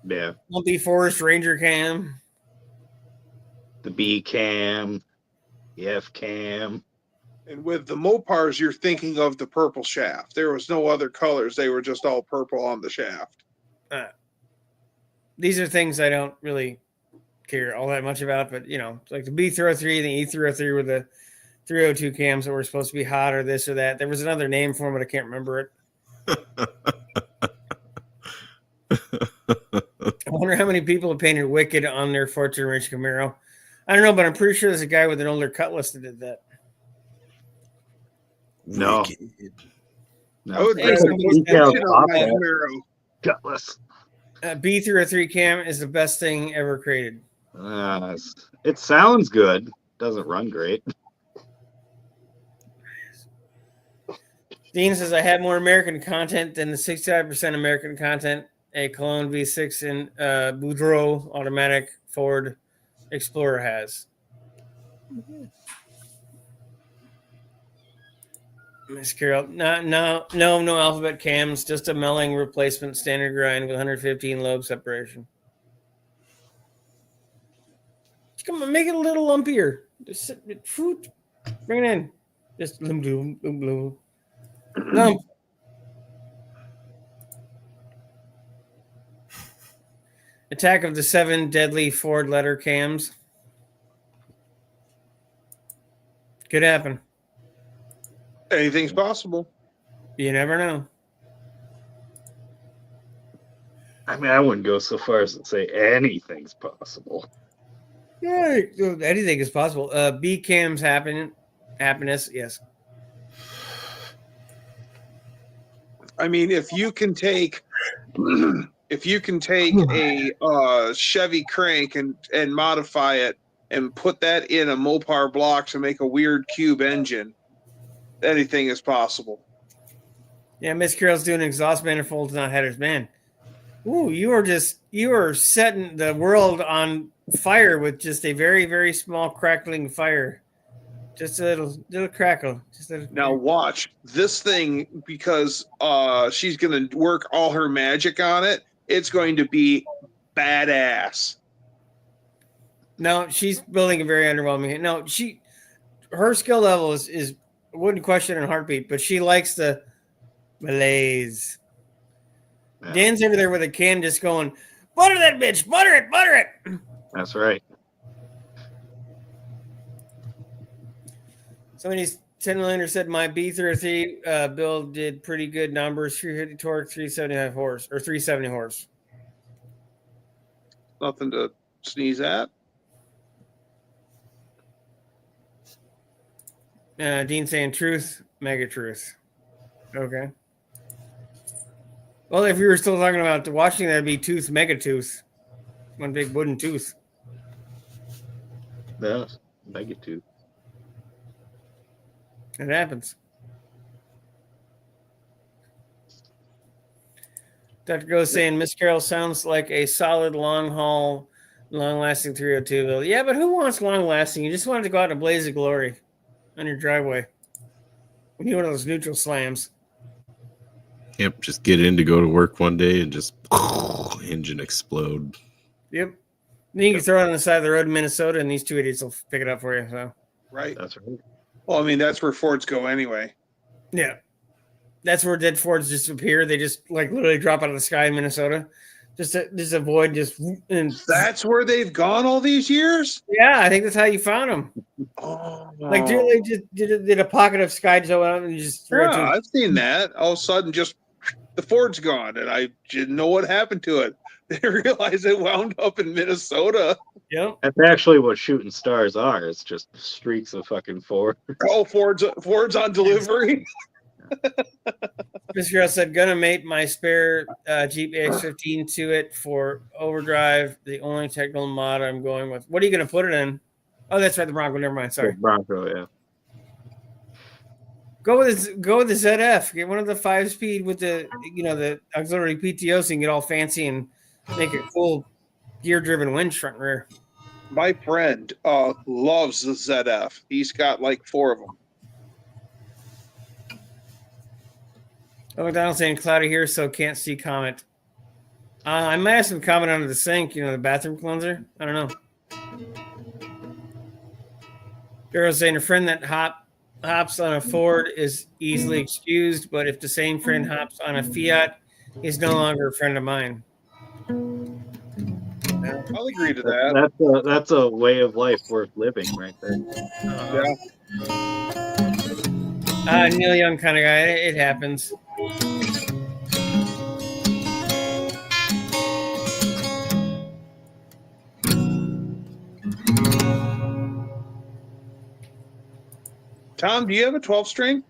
Yeah. Lumpy Forest Ranger cam. The B cam. The F cam. And with the Mopars, you're thinking of the purple shaft. There was no other colors. They were just all purple on the shaft. These are things I don't really care all that much about, but like the B303 and the E303 were the 302 cams that were supposed to be hot or this or that. There was another name for them, but I can't remember it. I wonder how many people have painted Wicked on their Fortune Ranch Camaro. I don't know, but I'm pretty sure there's a guy with an older Cutlass that did that. No. I would Hey, rather somebody's put details shit off on my that. Camaro. Cutlass. B303 cam is the best thing ever created. It sounds good. Doesn't run great. Dean says, I have more American content than the 65% American content a Cologne V6 in Boudreaux automatic Ford Explorer has. Miss Carol, no alphabet cams, just a Melling replacement standard grind with 115 lobe separation. Come on, make it a little lumpier. Just fruit, bring it in. Just lump. Attack of the 7 deadly Ford letter cams. Could happen. Anything's possible. You never know. I mean, I wouldn't go so far as to say anything's possible. Yeah, anything is possible. B cams happiness. Yes. I mean, if you can take a Chevy crank and modify it and put that in a Mopar block to make a weird cube engine, anything is possible. Yeah, Miss Carroll's doing exhaust manifolds, not headers. Man, ooh, you are setting the world on fire with just a very, very small crackling fire. Just a little crackle. Now watch this thing, because she's going to work all her magic on it. It's going to be badass. No, she's building a very underwhelming. No, her skill level is wouldn't question in a heartbeat, but she likes the malaise. Yeah. Dan's over there with a can just going, butter that bitch, butter it. That's right. Somebody's 10 millionaire said my B33 build did pretty good numbers, 350 torque, 375 horse, or 370 horse. Nothing to sneeze at. Dean saying truth, mega truth. Okay. Well, if we were still talking about the watching, that'd be tooth, mega tooth. One big wooden tooth. Yeah, mega tooth. It happens. Dr. Go saying Miss Carroll sounds like a solid long haul, long lasting 302 build. Yeah, but who wants long lasting? You just wanted to go out in a blaze of glory on your driveway. We need one of those neutral slams. Yep, just get in to go to work one day and just engine explode. Yep. Then you can throw it on the side of the road in Minnesota, and these two idiots will pick it up for you. So, Right. That's right. Well, I mean, that's where Fords go anyway. yeah, that's where dead Fords just appear. They just like literally drop out of the sky in Minnesota, just to avoid just. And That's where they've gone all these years? yeah, I think that's how you found them. Oh. Like, they just did a pocket of sky Joe out and just threw it to Yeah, them. I've seen that. All of a sudden, just the Ford's gone, and I didn't know what happened to it. They realized it wound up in Minnesota. Yep. That's actually what shooting stars are. It's just streaks of fucking Ford. Oh, Ford's on delivery. Mr. Girl said, gonna mate my spare Jeep AX15 to it for overdrive. The only technical mod I'm going with. What are you gonna put it in? Oh, that's right, the Bronco. Never mind. Sorry. Bronco, yeah. Go with the ZF. Get one of the 5-speed with the the auxiliary PTO, so you can get all fancy and make a cool gear-driven winch front and rear. My friend loves the ZF. He's got like 4 of them. Oh, McDonald's saying cloudy here, so can't see comment. I might have some comment under the sink. The bathroom cleanser. I don't know. Girl saying a friend that hops on a Ford is easily excused, but if the same friend hops on a Fiat, he's no longer a friend of mine. I'll agree to that. That's a way of life worth living, right there. Yeah. Neil Young kind of guy. It happens. Tom, do you have a 12-string?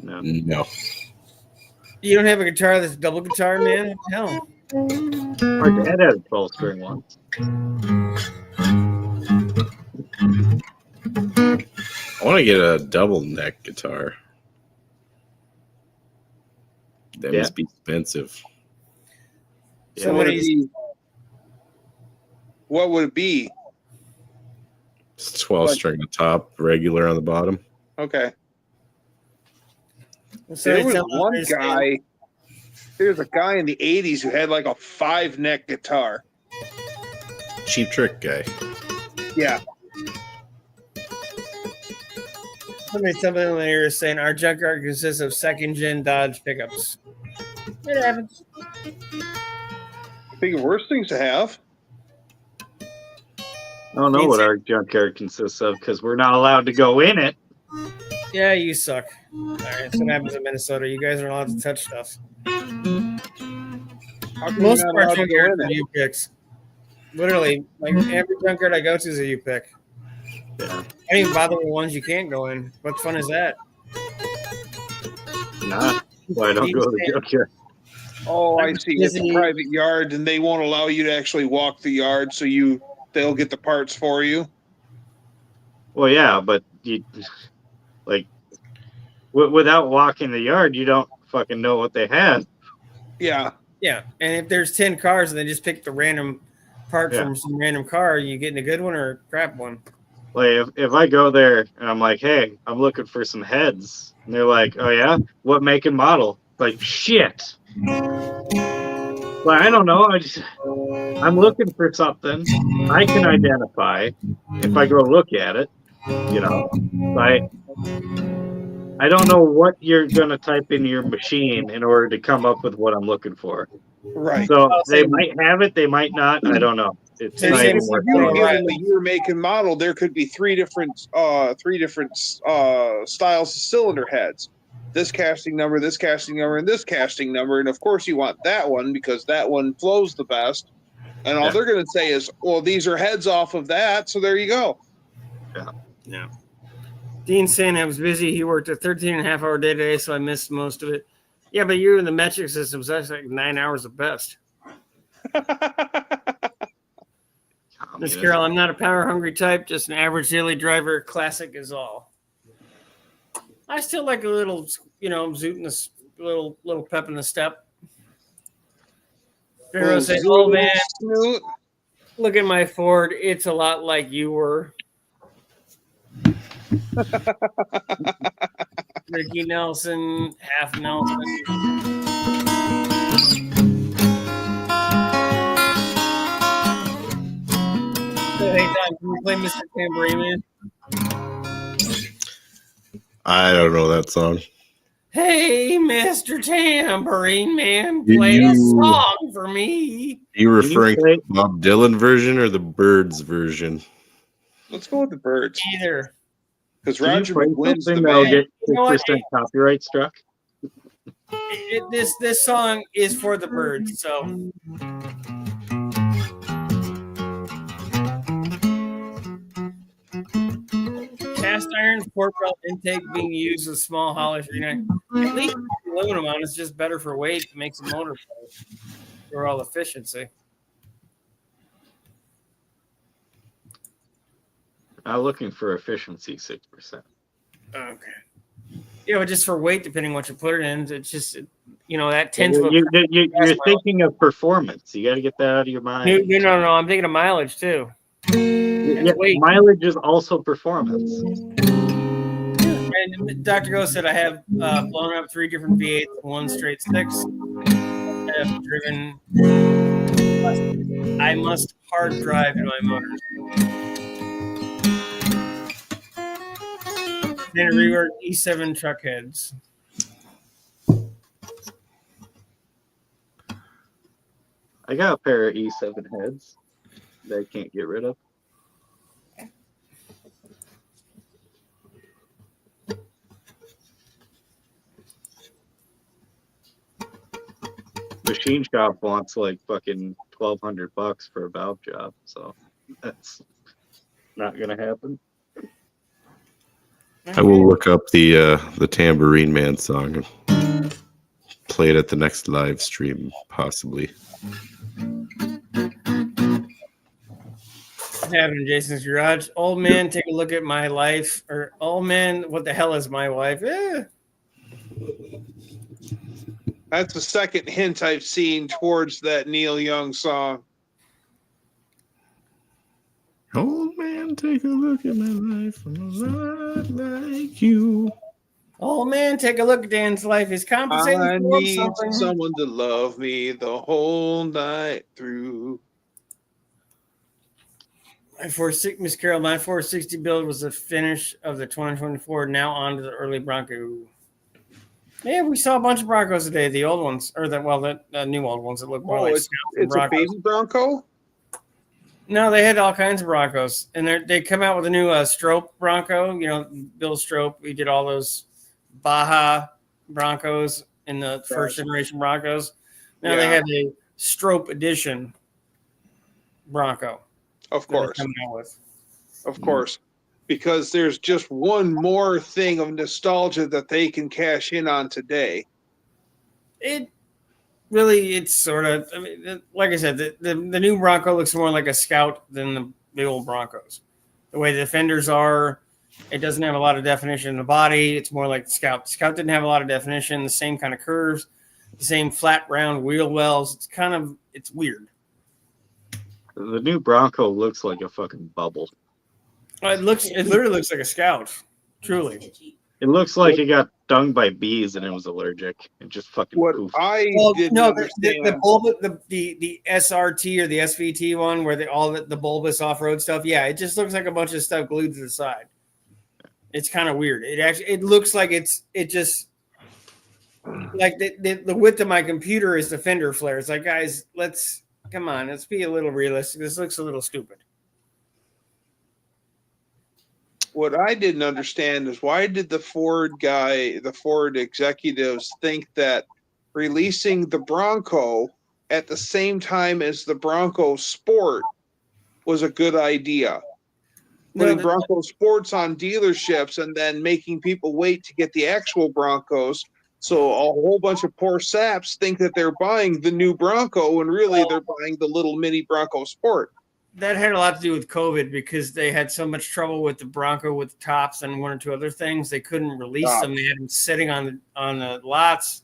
No. No. You don't have a guitar that's a double guitar, man? Hell. My dad had a 12-string once. I want to get a double neck guitar. That must be expensive. So what would it be? It's 12 string on top, regular on the bottom. Okay. So There was a guy in the 80s who had like a 5-neck guitar. Cheap Trick guy. Yeah. Somebody here is saying our junkyard consists of second-gen Dodge pickups. It happens. Think of worse things to have. I don't know what our junkyard consists of because we're not allowed to go in it. Yeah, you suck. All right, that's what happens in Minnesota. You guys are allowed to touch stuff. How come Most you're of not our allowed to go junkyards in are it? U-Picks. Literally, like every junkyard I go to is a U-Pick. Yeah. I don't even bother with ones you can't go in. What fun is that? Not. Why I don't go to the junkyard. Oh, I I'm see. It's a busy. private yard, and they won't allow you to actually walk the yard, so they'll get the parts for you. Well, yeah, but you like without walking the yard, you don't fucking know what they have. Yeah. Yeah, and if there's 10 cars and they just pick the random part Yeah. from some random car, you getting a good one or a crap one? Like if I go there and I'm like, hey, I'm looking for some heads, and they're like, oh yeah, what make and model? Like shit. But I don't know. I'm looking for something I can identify if I go look at it. You know, I don't know what you're gonna type in your machine in order to come up with what I'm looking for. Right. So they same. might have it, they might not. I don't know. It's Same not thing even with worth You Bill would it. give them O'Reilly. the year, make, and model. There could be three different styles of cylinder heads. This casting number, and this casting number, and of course you want that one because that one flows the best. And all Yeah. they're going to say is, "Well, these are heads off of that." So there you go. Yeah. Dean saying I was busy. He worked a 13-and-a-half-hour day today, so I missed most of it. Yeah, but you're in the metric system, so that's like 9 hours at best. Miss Carol, I'm not a power-hungry type, just an average daily driver. Classic is all. I still like a little, zoot in the little pep in the step. Pharaoh said, "Oh man, Snoot. look at my Ford. It's a lot like you were." Ricky Nelson, half Nelson. So, hey, Tom, can you play Mr. Tambourine Man? I don't know that song. Hey, Mr. Tambourine Man, play a You- song for me. You referring play- to the Bob Dylan version or the Birds version? Let's go with the Birds Either. because Can you Roger play McGuinn's the something that'll man. get You know what? 6% copyright struck? This song is for the birds, so. Cast iron pork belt intake being used with small hollows. At least aluminum on it's just better for weight. It makes the motor better for all efficiency. I'm looking for efficiency 6%. Okay. Yeah, but just for weight, depending what you put it in, it's just that tenth of a. You're thinking of performance. You got to get that out of your mind. No. I'm thinking of mileage too. Yeah, weight. mileage is also performance. And Dr. Go said I have blown up 3 different V8s and 1 straight 6. I have driven. I must hard drive in my motors. Then rework E7 truck heads. I got a pair of E7 heads that I can't get rid of. Machine shop wants like fucking $1,200 for a valve job, so that's not gonna happen. I will look up the Tambourine Man song and play it at the next live stream, possibly. Having in Jason's garage. Old man, take a look at my life. Or old man, what the hell is my wife? That's the second hint I've seen towards that Neil Young song. Old man, take a look at my life. I'm a lot like you. Old man, take a look at Dan's life. He's compensating I for need something. someone to love me the whole night through. Miss Carol, my 460 build was the finish of the 2024. Now on to the early Bronco. Yeah, we saw a bunch of Broncos today. The old ones, or the new old ones that look more like it's Scouts than a Broncos. baby Bronco. No, they had all kinds of Broncos, and they come out with a new Strope Bronco. You know, Bill Strope. We did all those Baja Broncos in the first generation Broncos. Now they have a Strope edition Bronco. Of that they're course, coming out with. of course, because there's just one more thing of nostalgia that they can cash in on today. It's sort of. I mean, like I said, the new Bronco looks more like a Scout than the old Broncos. The way the fenders are, it doesn't have a lot of definition in the body. It's more like the Scout. The Scout didn't have a lot of definition. The same kind of curves, the same flat round wheel wells. It's weird. The new Bronco looks like a fucking bubble. It literally looks like a Scout. Truly. It looks like it got stung by bees and it was allergic. It just fucking What poofed. I didn't understand. The SRT or the SVT one where the bulbous off-road stuff. Yeah, it just looks like a bunch of stuff glued to the side. It's kind of weird. It looks like it just like the width of my computer is the fender flare. It's like, guys, let's be a little realistic. This looks a little stupid. What I didn't understand is why did the Ford executives think that releasing the Bronco at the same time as the Bronco Sport was a good idea? Putting Bronco Sports on dealerships and then making people wait to get the actual Broncos. So a whole bunch of poor saps think that they're buying the new Bronco and really they're buying the little mini Bronco Sport. That had a lot to do with COVID because they had so much trouble with the Bronco with the tops and one or two other things. They couldn't release them. They had them sitting on the lots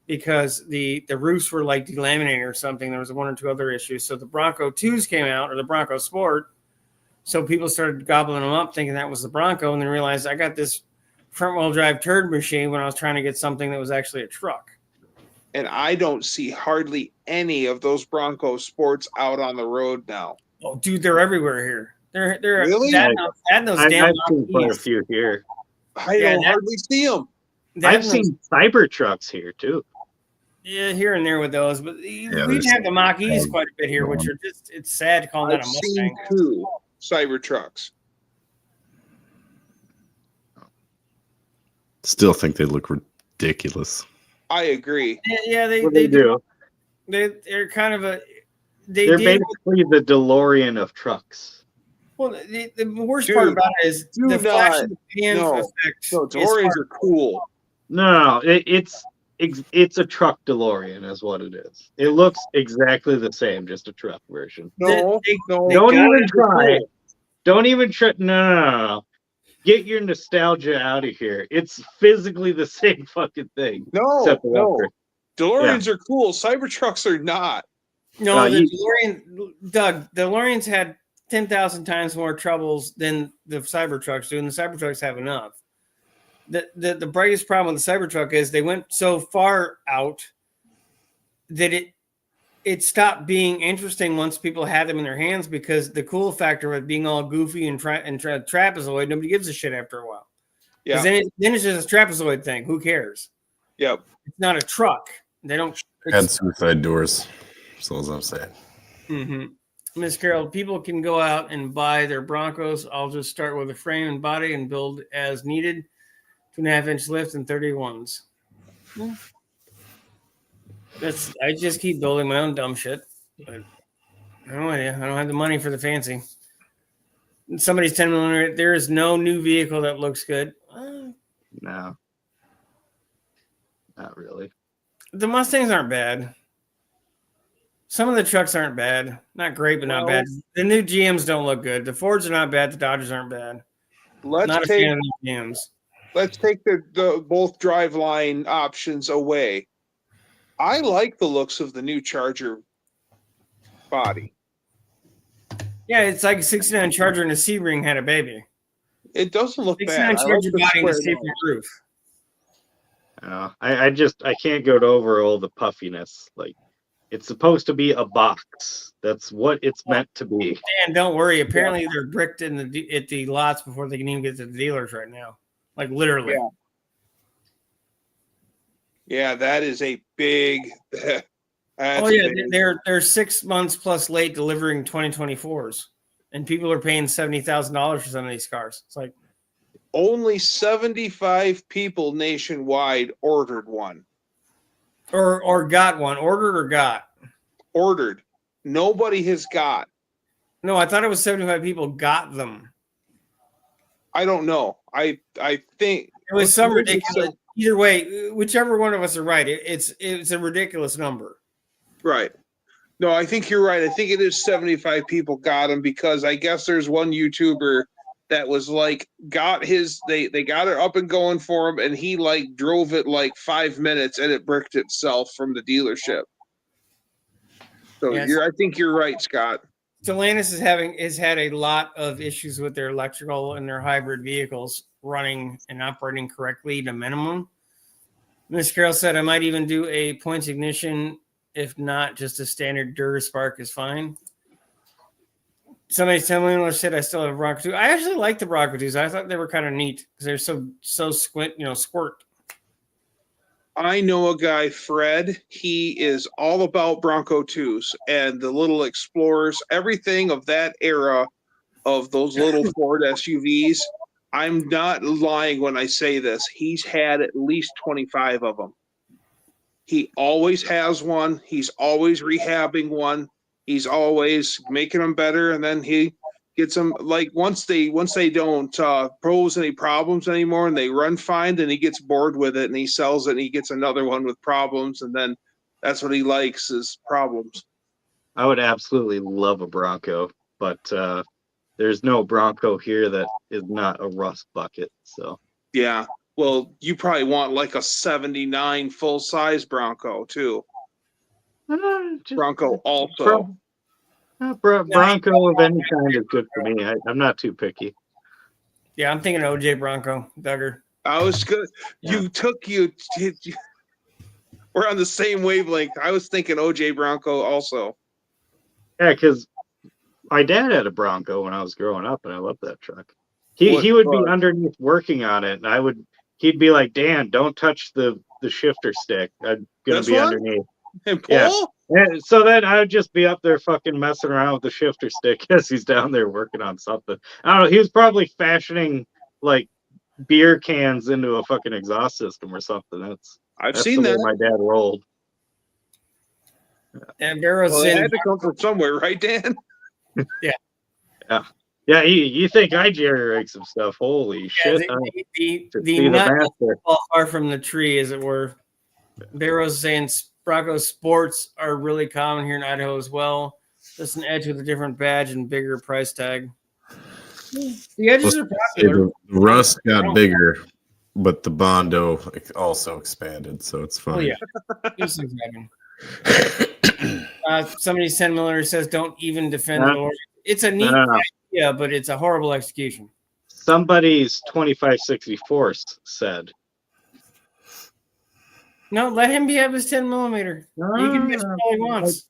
because the roofs were like delaminated or something. There was one or two other issues. So the Bronco 2s came out, or the Bronco Sport. So people started gobbling them up thinking that was the Bronco, and then realized I got this front-wheel drive turd machine when I was trying to get something that was actually a truck. And I don't see hardly any of those Bronco Sports out on the road now. Oh, dude, they're everywhere here. They're really? I've seen quite a few here. I don't hardly see them. I've seen Cybertrucks here too. Yeah, here and there with those, but we have the Mach-E's quite a bit here, which are it's sad to call that a Mustang. I've seen 2 Cybertrucks. Still think they look ridiculous. I agree. Yeah, they do. They're kind of they're basically the DeLorean of trucks. Well, the worst part about it is the flash in the pan effect. No, DeLoreans are cool. No, it's a truck DeLorean is what it is. It looks exactly the same, just a truck version. No, don't even try. Don't even try. No. Get your nostalgia out of here. It's physically the same fucking thing. No. DeLoreans are cool. Cybertrucks are not. No, DeLoreans had 10,000 times more troubles than the Cybertrucks do, and the Cybertrucks have enough. The brightest problem with the Cybertruck is they went so far out that it stopped being interesting once people had them in their hands, because the cool factor of being all goofy and trapezoid, nobody gives a shit after a while. Yeah. Then it's just a trapezoid thing. Who cares? Yep. It's not a truck. They don't add suicide doors. So as I'm saying. Mm-hmm. Miss Carol, people can go out and buy their Broncos. I'll just start with a frame and body and build as needed. 2.5-inch lift and 31s. Yeah. I just keep building my own dumb shit. But I don't have the money for the fancy. Somebody's 10 millimeter. There is no new vehicle that looks good. No, not really. The Mustangs aren't bad. Some of the trucks aren't bad. Not great, but not bad. The new GMs don't look good. The Fords are not bad. The Dodgers aren't bad. Not a fan of the GMs. Let's take the both driveline options away. I like the looks of the new Charger body. Yeah, it's like a 69 Charger and a C-Ring had a baby. It doesn't look bad. 69 Charger body and a C-Ring roof. I can't go over all the puffiness. Like, it's supposed to be a box. That's what it's meant to be. Dan, don't worry. Apparently, they're bricked at the lots before they can even get to the dealers right now. Like, literally. Yeah, that is a big. That's Oh yeah, big. they're 6 months plus late delivering 2024s, and people are paying $70,000 for some of these cars. It's like Only 75 people nationwide ordered one. or got one, ordered or got. Ordered. Nobody has got. No, I thought it was 75 people got them. I don't know. I think It was some ridiculous. Either way, whichever one of us are right, it's a ridiculous number. Right. No, I think you're right. I think it is 75 people got him because I guess there's one YouTuber that was like got his they got it up and going for him and he like drove it like 5 minutes and it bricked itself from the dealership. So Yes. I think you're right, Scott. Stellantis has had a lot of issues with their electrical and their hybrid vehicles running and operating correctly to minimum. Ms. Carroll said, I might even do a points ignition. If not, just a standard Duraspark is fine. Somebody said I still have a Bronco 2. I actually like the Bronco 2s. I thought they were kind of neat because they're so squirt. I know a guy, Fred. He is all about Bronco 2s and the little Explorers, everything of that era of those little Ford SUVs. I'm not lying when I say this. He's had at least 25 of them. He always has one. He's always rehabbing one. He's always making them better, and then he gets them like once they don't pose any problems anymore and they run fine, then he gets bored with it and he sells it and he gets another one with problems, and then that's what he likes is problems. I would absolutely love a Bronco, but there's no Bronco here that is not a rust bucket. So Yeah. Well, you probably want like a 79 full size Bronco too. Bronco also. Bronco of any kind is good for me. I'm not too picky. Yeah, I'm thinking OJ Bronco, Duggar. I was good. Yeah. We're on the same wavelength. I was thinking OJ Bronco also. Yeah, because my dad had a Bronco when I was growing up, and I loved that truck. He would be underneath working on it, and he'd be like, Dan, don't touch the shifter stick. I'm gonna This be one? underneath. And pull? Yeah. So then I would just be up there fucking messing around with the shifter stick as he's down there working on something. I don't know. He was probably fashioning like beer cans into a fucking exhaust system or something. I've That's seen the way that. my dad rolled. And Barrow's Well, it in. had to come from somewhere, right, Dan? Yeah, you think I jerry rig some stuff? Holy shit! The nut will fall far from the tree, as it were. Barrow's saying Bronco Sports are really common here in Idaho as well. Just an edge with a different badge and bigger price tag. The edges are popular. The rust got bigger, but the Bondo also expanded, so it's fine. Oh yeah, these things happen. Somebody 10 millimeter says don't even defend the Lord. It's a neat idea, but it's a horrible execution. Somebody's 2564 said. No, let him have his 10 millimeter. He can measure all he wants.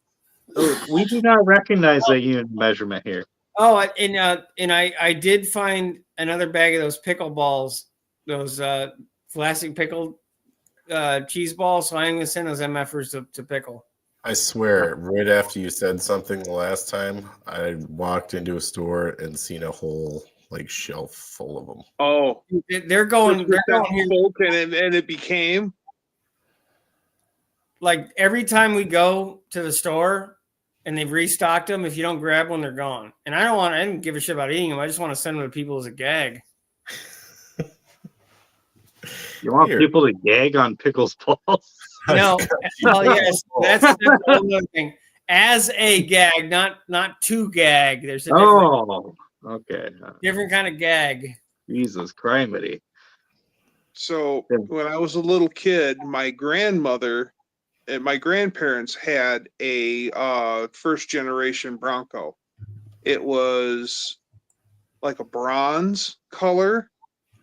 We do not recognize that unit measurement here. Oh, and I did find another bag of those pickle balls, those plastic pickled cheese balls. So I'm going to send those MFers to pickle. I swear, right after you said something the last time, I walked into a store and seen a whole like shelf full of them. Oh, they're going here. And it became like every time we go to the store and they've restocked them, if you don't grab one, they're gone. And I didn't give a shit about eating them. I just want to send them to people as a gag. You want people to gag on pickles balls? No. Well, yes, that's another thing. As a gag, not to gag. There's a different kind of gag. Jesus criminy. So when I was a little kid, my grandmother and my grandparents had a first generation Bronco. It was like a bronze color,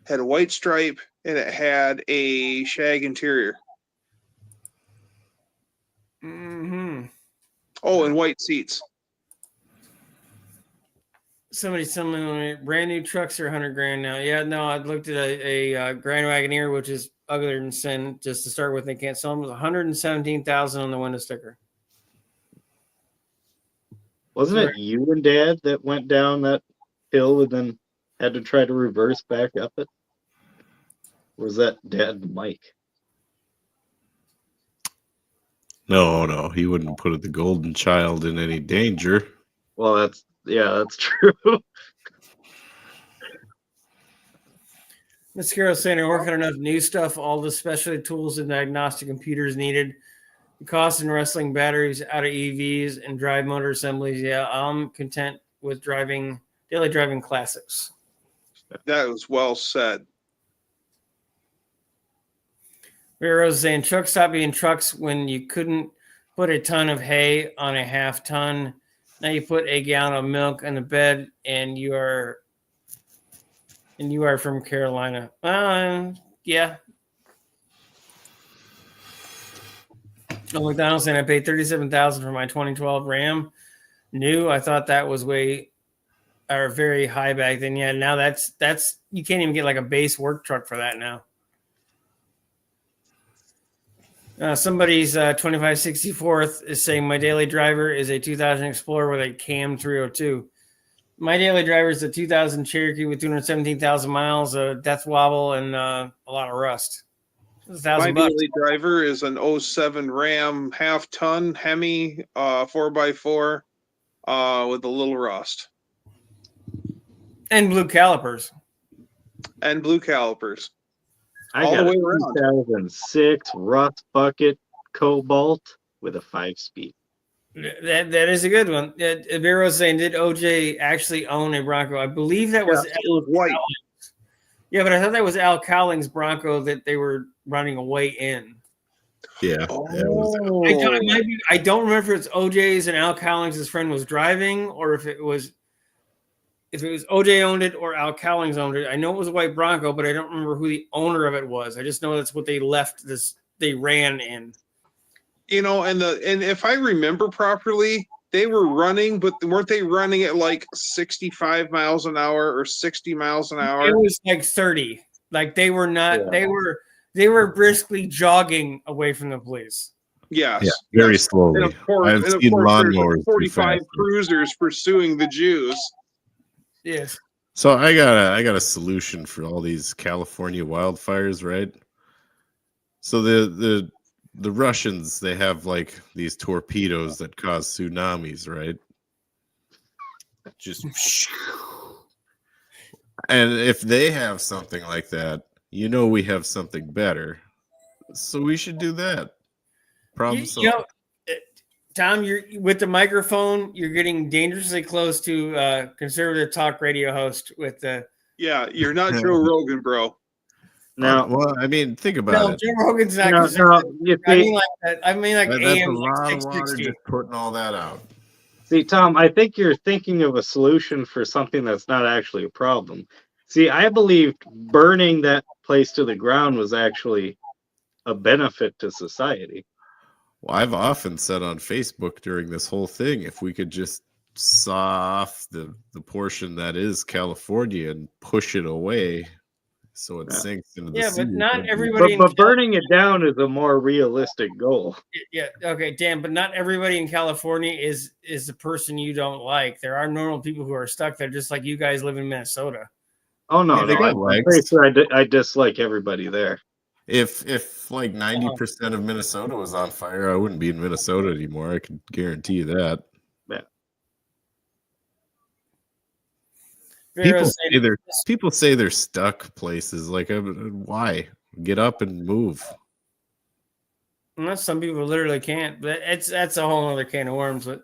had a white stripe, and it had a shag interior. Mm-hmm. Oh, and white seats. Somebody's telling me brand new trucks are $100,000 now. Yeah, no, I looked at a Grand Wagoneer, which is uglier than sin. Just to start with, they can't sell them. It was $117,000 on the window sticker. Wasn't it you and Dad that went down that hill and then had to try to reverse back up it? Or was that Dad and Mike? No, he wouldn't put the golden child in any danger. Well, that's true. Miss Carroll saying they're working on enough new stuff, all the specialty tools and diagnostic computers needed. The cost in wrestling batteries out of EVs and drive motor assemblies. Yeah, I'm content with daily driving classics. That was well said. Rose saying trucks stopped being trucks when you couldn't put a ton of hay on a half ton. Now you put a gallon of milk in the bed, and you are from Carolina. Yeah. Oh, McDonald's saying I paid $37,000 for my 2012 Ram. New. I thought that was very high back then. Yeah, now that's you can't even get like a base work truck for that now. Somebody's 2564th is saying my daily driver is a 2000 Explorer with a CAM 302. My daily driver is a 2000 Cherokee with 217,000 miles, a death wobble, and a lot of rust. My daily driver is an 07 Ram half-ton Hemi 4x4 with a little rust. And blue calipers. I All got the way a around. 2006 Rust Bucket Cobalt with a 5-speed. That is a good one. Vero's saying, did OJ actually own a Bronco? I believe that was it was white. Yeah, but I thought that was Al Cowling's Bronco that they were running away in. Yeah. Oh. I don't remember if it's OJ's and Al Cowling's his friend was driving, or if it was OJ owned it or Al Cowling's owned it. I know it was a white Bronco, but I don't remember who the owner of it was. I just know that's what they ran in. You know, and if I remember properly, they were running, but weren't they running at like 65 miles an hour or 60 miles an hour? It was like 30. Like they were not. Yeah. They were briskly jogging away from the police. Yes. Yeah, very slowly. And of course, I've seen lawnmowers 45 cruisers pursuing the Jews. Yes. So I got a solution for all these California wildfires, right? So the Russians, they have like these torpedoes that cause tsunamis, right? Just and if they have something like that, we have something better. So we should do that. Problem solved. Tom, you're with the microphone. You're getting dangerously close to conservative talk radio host with the. Yeah, you're not Joe Rogan, bro. No, well, I mean, think about it. Joe Rogan's not. I mean like that. I mean like that's AM a lot like of water just putting all that out. See, Tom, I think you're thinking of a solution for something that's not actually a problem. See, I believed burning that place to the ground was actually a benefit to society. Well, I've often said on Facebook during this whole thing, if we could just saw off the portion that is California and push it away so it sinks into the sea. But not everybody. But burning it down is a more realistic goal. Yeah, okay, Dan, but not everybody in California is the person you don't like. There are normal people who are stuck there, just like you guys live in Minnesota. Oh, no, I'm pretty sure I dislike everybody there. If like 90% of Minnesota was on fire, I wouldn't be in Minnesota anymore. I can guarantee you that. Yeah. People say they're stuck places. Like, why? Get up and move. Well, some people literally can't. But that's a whole other can of worms. But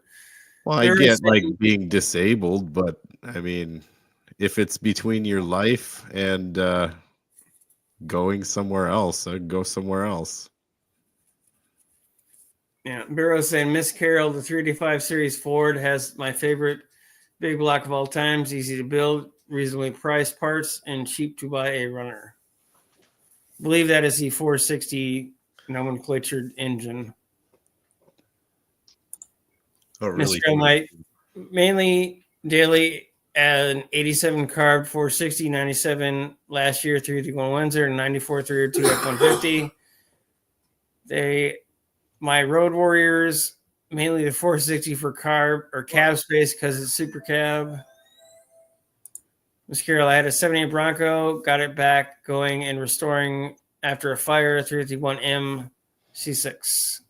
I get like being disabled, but I mean, if it's between your life and going somewhere else, I'd go somewhere else. Yeah, Barrow's saying Miss Carroll, the 385 Series Ford has my favorite big block of all times, easy to build, reasonably priced parts, and cheap to buy a runner. I believe that is the 460 nomenclature engine. Oh, really? Mr. Light, mainly daily an 87 carb 460, 97 last year 331 Windsor, and 94 302 F150. My Road Warriors, mainly the 460 for carb or cab space because it's super cab. Miss Carol, I had a 78 Bronco, got it back going and restoring after a fire, 351M C6.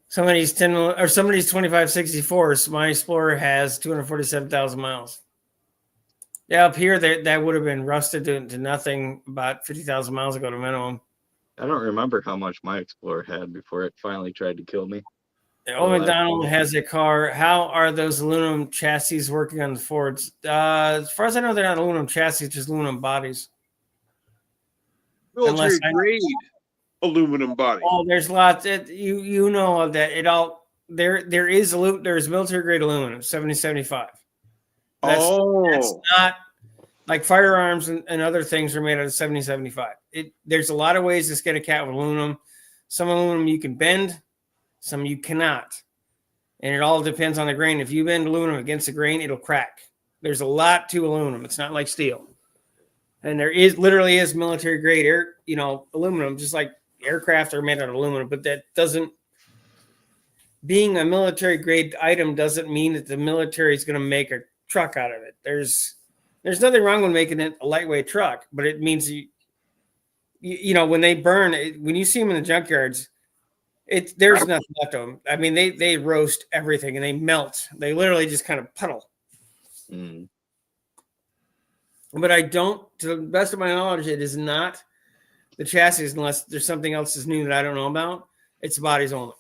Somebody's 2564s. My Explorer has 247,000 miles. Yeah, up here that would have been rusted to nothing about 50,000 miles ago to minimum. I don't remember how much my Explorer had before it finally tried to kill me. Old McDonald has a car. How are those aluminum chassis working on the Fords? As far as I know, they're not aluminum chassis, just aluminum bodies. Military grade aluminum body. Oh, there's lots. You know that it all there's military grade aluminum 7075. That's not like firearms and other things are made out of 7075. There's a lot of ways to skin a cat with aluminum. Some aluminum you can bend, some you cannot. And it all depends on the grain. If you bend aluminum against the grain, it'll crack. There's a lot to aluminum. It's not like steel. And there literally is military grade aluminum, just like aircraft are made out of aluminum, but that doesn't, being a military grade item doesn't mean that the military is going to make a truck out of it. There's nothing wrong with making it a lightweight truck, but it means when they burn, when you see them in the junkyards, there's nothing left of them. I mean, they roast everything and they melt. They literally just kind of puddle. Mm. But I don't, to the best of my knowledge, it is not the chassis unless there's something else that's new that I don't know about. It's the bodies only.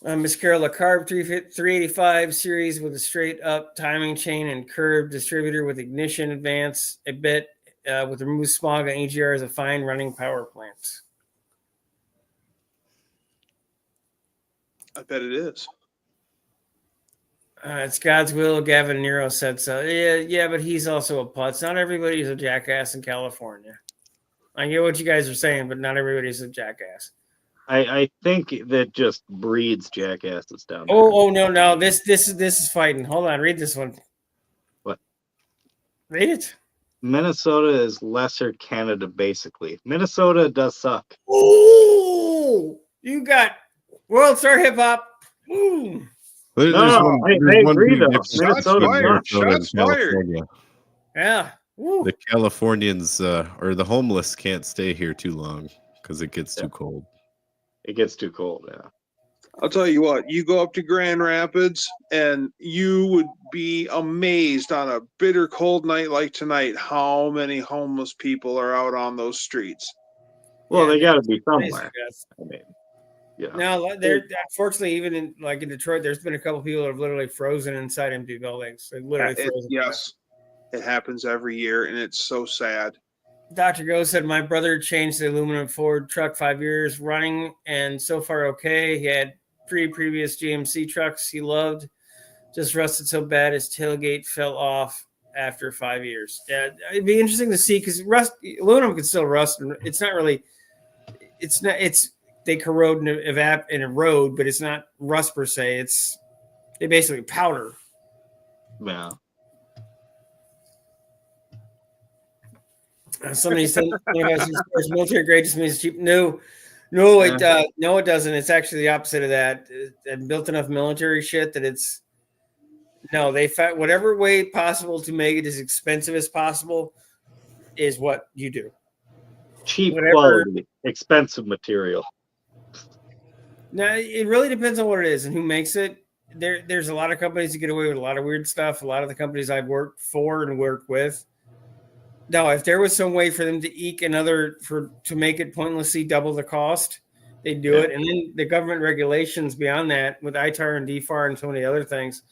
Miss Carol, a carb 385 series with a straight up timing chain and curved distributor with ignition advance a bit with removed smog and EGR as a fine running power plant. I bet it is. It's God's will. Gavin Nero said so. Yeah, but he's also a putz. Not everybody's a jackass in California. I get what you guys are saying, but not everybody's a jackass. I think that just breeds jackasses down there. Oh no. This is fighting. Hold on, read this one. What? Read it. Minnesota is lesser Canada, basically. Minnesota does suck. Oh, you got World Star Hip Hop. Ooh. I agree though. Shots fired. Yeah. Woo. The Californians or the homeless can't stay here too long because it gets too cold. It gets too cold, yeah. I'll tell you what, you go up to Grand Rapids and you would be amazed on a bitter cold night like tonight how many homeless people are out on those streets. Well, they got to be somewhere. I mean, yeah. Now, unfortunately, even in Detroit, there's been a couple people that have literally frozen inside empty buildings. They've literally frozen. Yes, it happens every year, and it's so sad. Dr. Go said, my brother changed the aluminum Ford truck 5 years running, and so far okay. He had 3 previous GMC trucks he loved. Just rusted so bad his tailgate fell off after 5 years. Yeah, it'd be interesting to see because aluminum can still rust. They corrode and erode, but it's not rust per se. They basically powder. Yeah. Somebody said military grade just means cheap. No, it doesn't. It's actually the opposite of that. It built enough military shit that they found whatever way possible to make it as expensive as possible is what you do. Cheap quality, expensive material. Now, it really depends on what it is and who makes it. There's a lot of companies that get away with a lot of weird stuff. A lot of the companies I've worked for and worked with. No, if there was some way for them to eke to make it pointlessly double the cost, they'd do it. And then the government regulations beyond that with ITAR and DFAR and so many other things,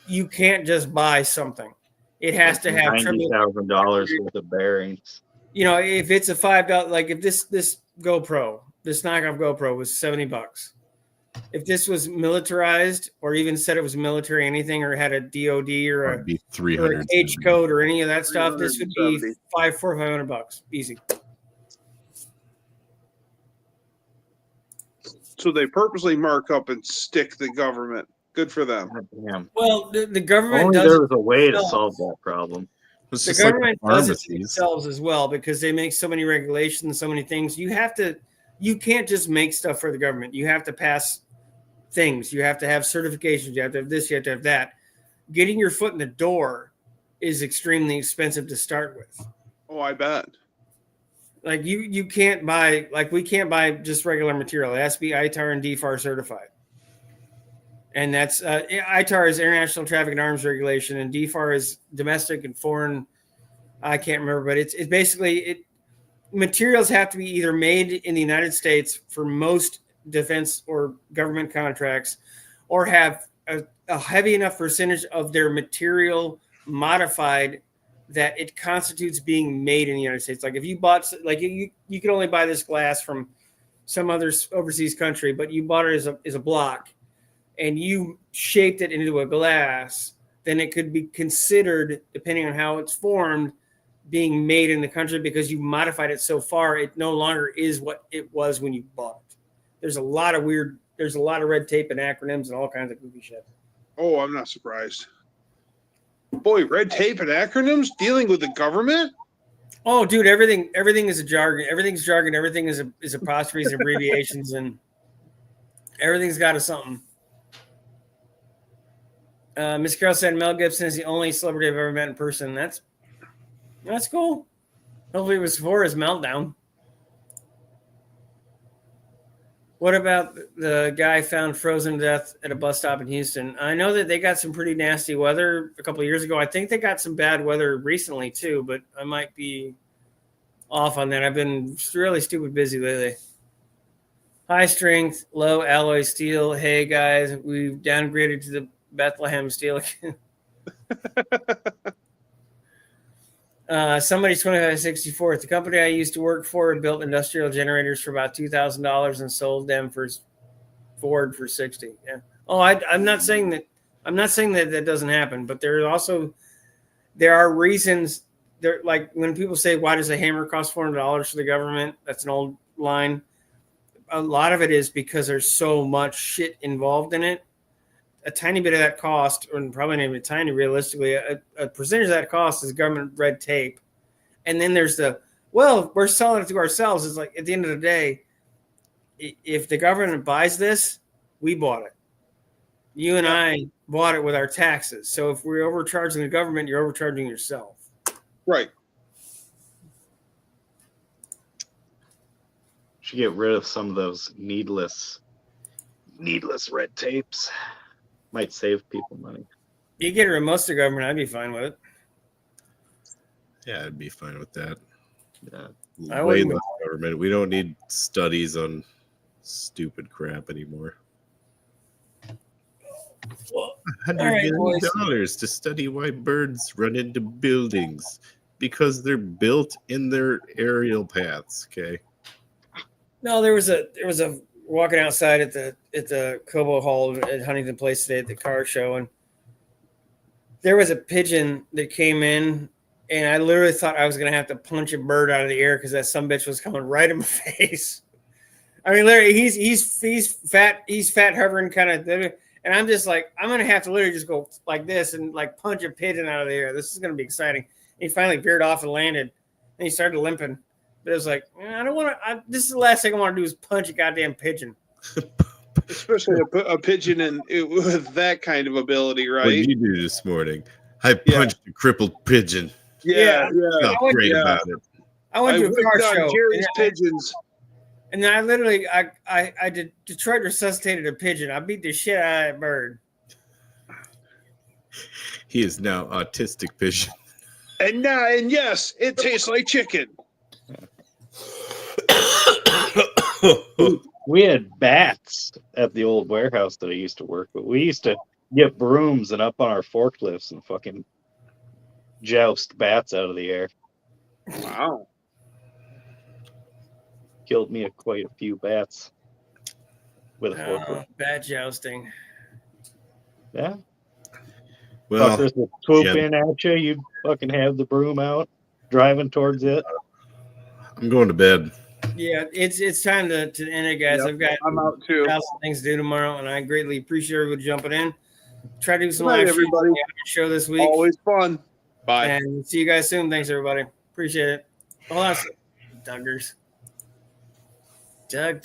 you can't just buy something. It has to have $90,000 worth of bearings. If it's a $5, like if this GoPro, this knockoff GoPro was $70. If this was militarized or even said it was military anything or had a DOD or a H code or any of that stuff, this would be $500 easy. So they purposely mark up and stick the government. Good for them. Damn. Well, the government Only does there it was a way to themselves. solve that problem. It's The just like government does it pharmacies. themselves as well because they make so many regulations, so many things. You can't just make stuff for the government. You have to pass things. You have to have certifications. You have to have this. You have to have that. Getting your foot in the door is extremely expensive to start with. Oh, I bet. Like you can't buy, like we can't buy just regular material. It has to be ITAR and DFAR certified. And that's ITAR is International Traffic and Arms Regulation, and DFAR is domestic and foreign. I can't remember, but it's basically materials have to be either made in the United States for most defense or government contracts, or have a heavy enough percentage of their material modified that it constitutes being made in the United States. Like if you bought, like you could only buy this glass from some other overseas country, but you bought it as a block and you shaped it into a glass, then it could be considered, depending on how it's formed, being made in the country because you modified it so far, it no longer is what it was when you bought it. There's a lot of red tape and acronyms and all kinds of goofy shit. Oh, I'm not surprised. Boy, red tape and acronyms dealing with the government? Oh, dude, everything is a jargon. Everything's jargon. Everything is apostrophes, abbreviations, and everything's got a something. Miss Carroll said Mel Gibson is the only celebrity I've ever met in person. That's cool. Hopefully it was before his meltdown. What about the guy found frozen to death at a bus stop in Houston? I know that they got some pretty nasty weather a couple of years ago. I think they got some bad weather recently too, but I might be off on that. I've been really stupid busy lately. High strength, low alloy steel. Hey guys, we've downgraded to the Bethlehem steel. Somebody's 2564. The company I used to work for built industrial generators for about $2,000 and sold them for Ford for $60. Yeah. Oh, I'm not saying that that doesn't happen, but there are reasons. There, like when people say, "Why does a hammer cost $400 for the government?" That's an old line. A lot of it is because there's so much shit involved in it. A tiny bit of that cost, or probably not even tiny, realistically, a percentage of that cost is government red tape. And then there's we're selling it to ourselves. It's like, at the end of the day, if the government buys this, we bought it. You and I bought it with our taxes. So if we're overcharging the government, you're overcharging yourself. Right. Should get rid of some of those needless red tapes. Might save people money. You get rid of most of the government, I'd be fine with it. Yeah, I'd be fine with that. Yeah. Way less government. We don't need studies on stupid crap anymore. Well, $100 all right, million to study why birds run into buildings because they're built in their aerial paths. Okay. No, there was a walking outside at the Cobo Hall at Huntington Place today at the car show, and there was a pigeon that came in, and I literally thought I was gonna have to punch a bird out of the air because that sumbitch was coming right in my face. I mean, literally, he's fat hovering kind of, and I'm just like, I'm gonna have to literally just go like this and like punch a pigeon out of the air. This is gonna be exciting. And he finally veered off and landed, and he started limping. But it was like, I don't want to. This is the last thing I want to do is punch a goddamn pigeon. Especially a pigeon with that kind of ability, right? What did you do this morning? I punched a crippled pigeon. Yeah. Felt great about it. I went to a car show. Jerry's pigeons. And then I literally, I did Detroit resuscitated a pigeon. I beat the shit out of that bird. He is now autistic pigeon. And yes, it tastes like chicken. We had bats at the old warehouse that I used to work with. We used to get brooms and up on our forklifts and fucking joust bats out of the air. Wow. Killed me quite a few bats with a forklift. Bat jousting. Yeah. Well, Fuckers would swoop in at you. You'd fucking have the broom out, driving towards it. I'm going to bed. Yeah, it's time to end it, guys. Yep, I've got I'm out too. 1,000 things to do tomorrow, and I greatly appreciate everybody jumping in. Try to do some Good night, live streams on everybody. the show this week. Always fun. Bye. And see you guys soon. Thanks, everybody. Appreciate it. Hold on, Duggers. Doug.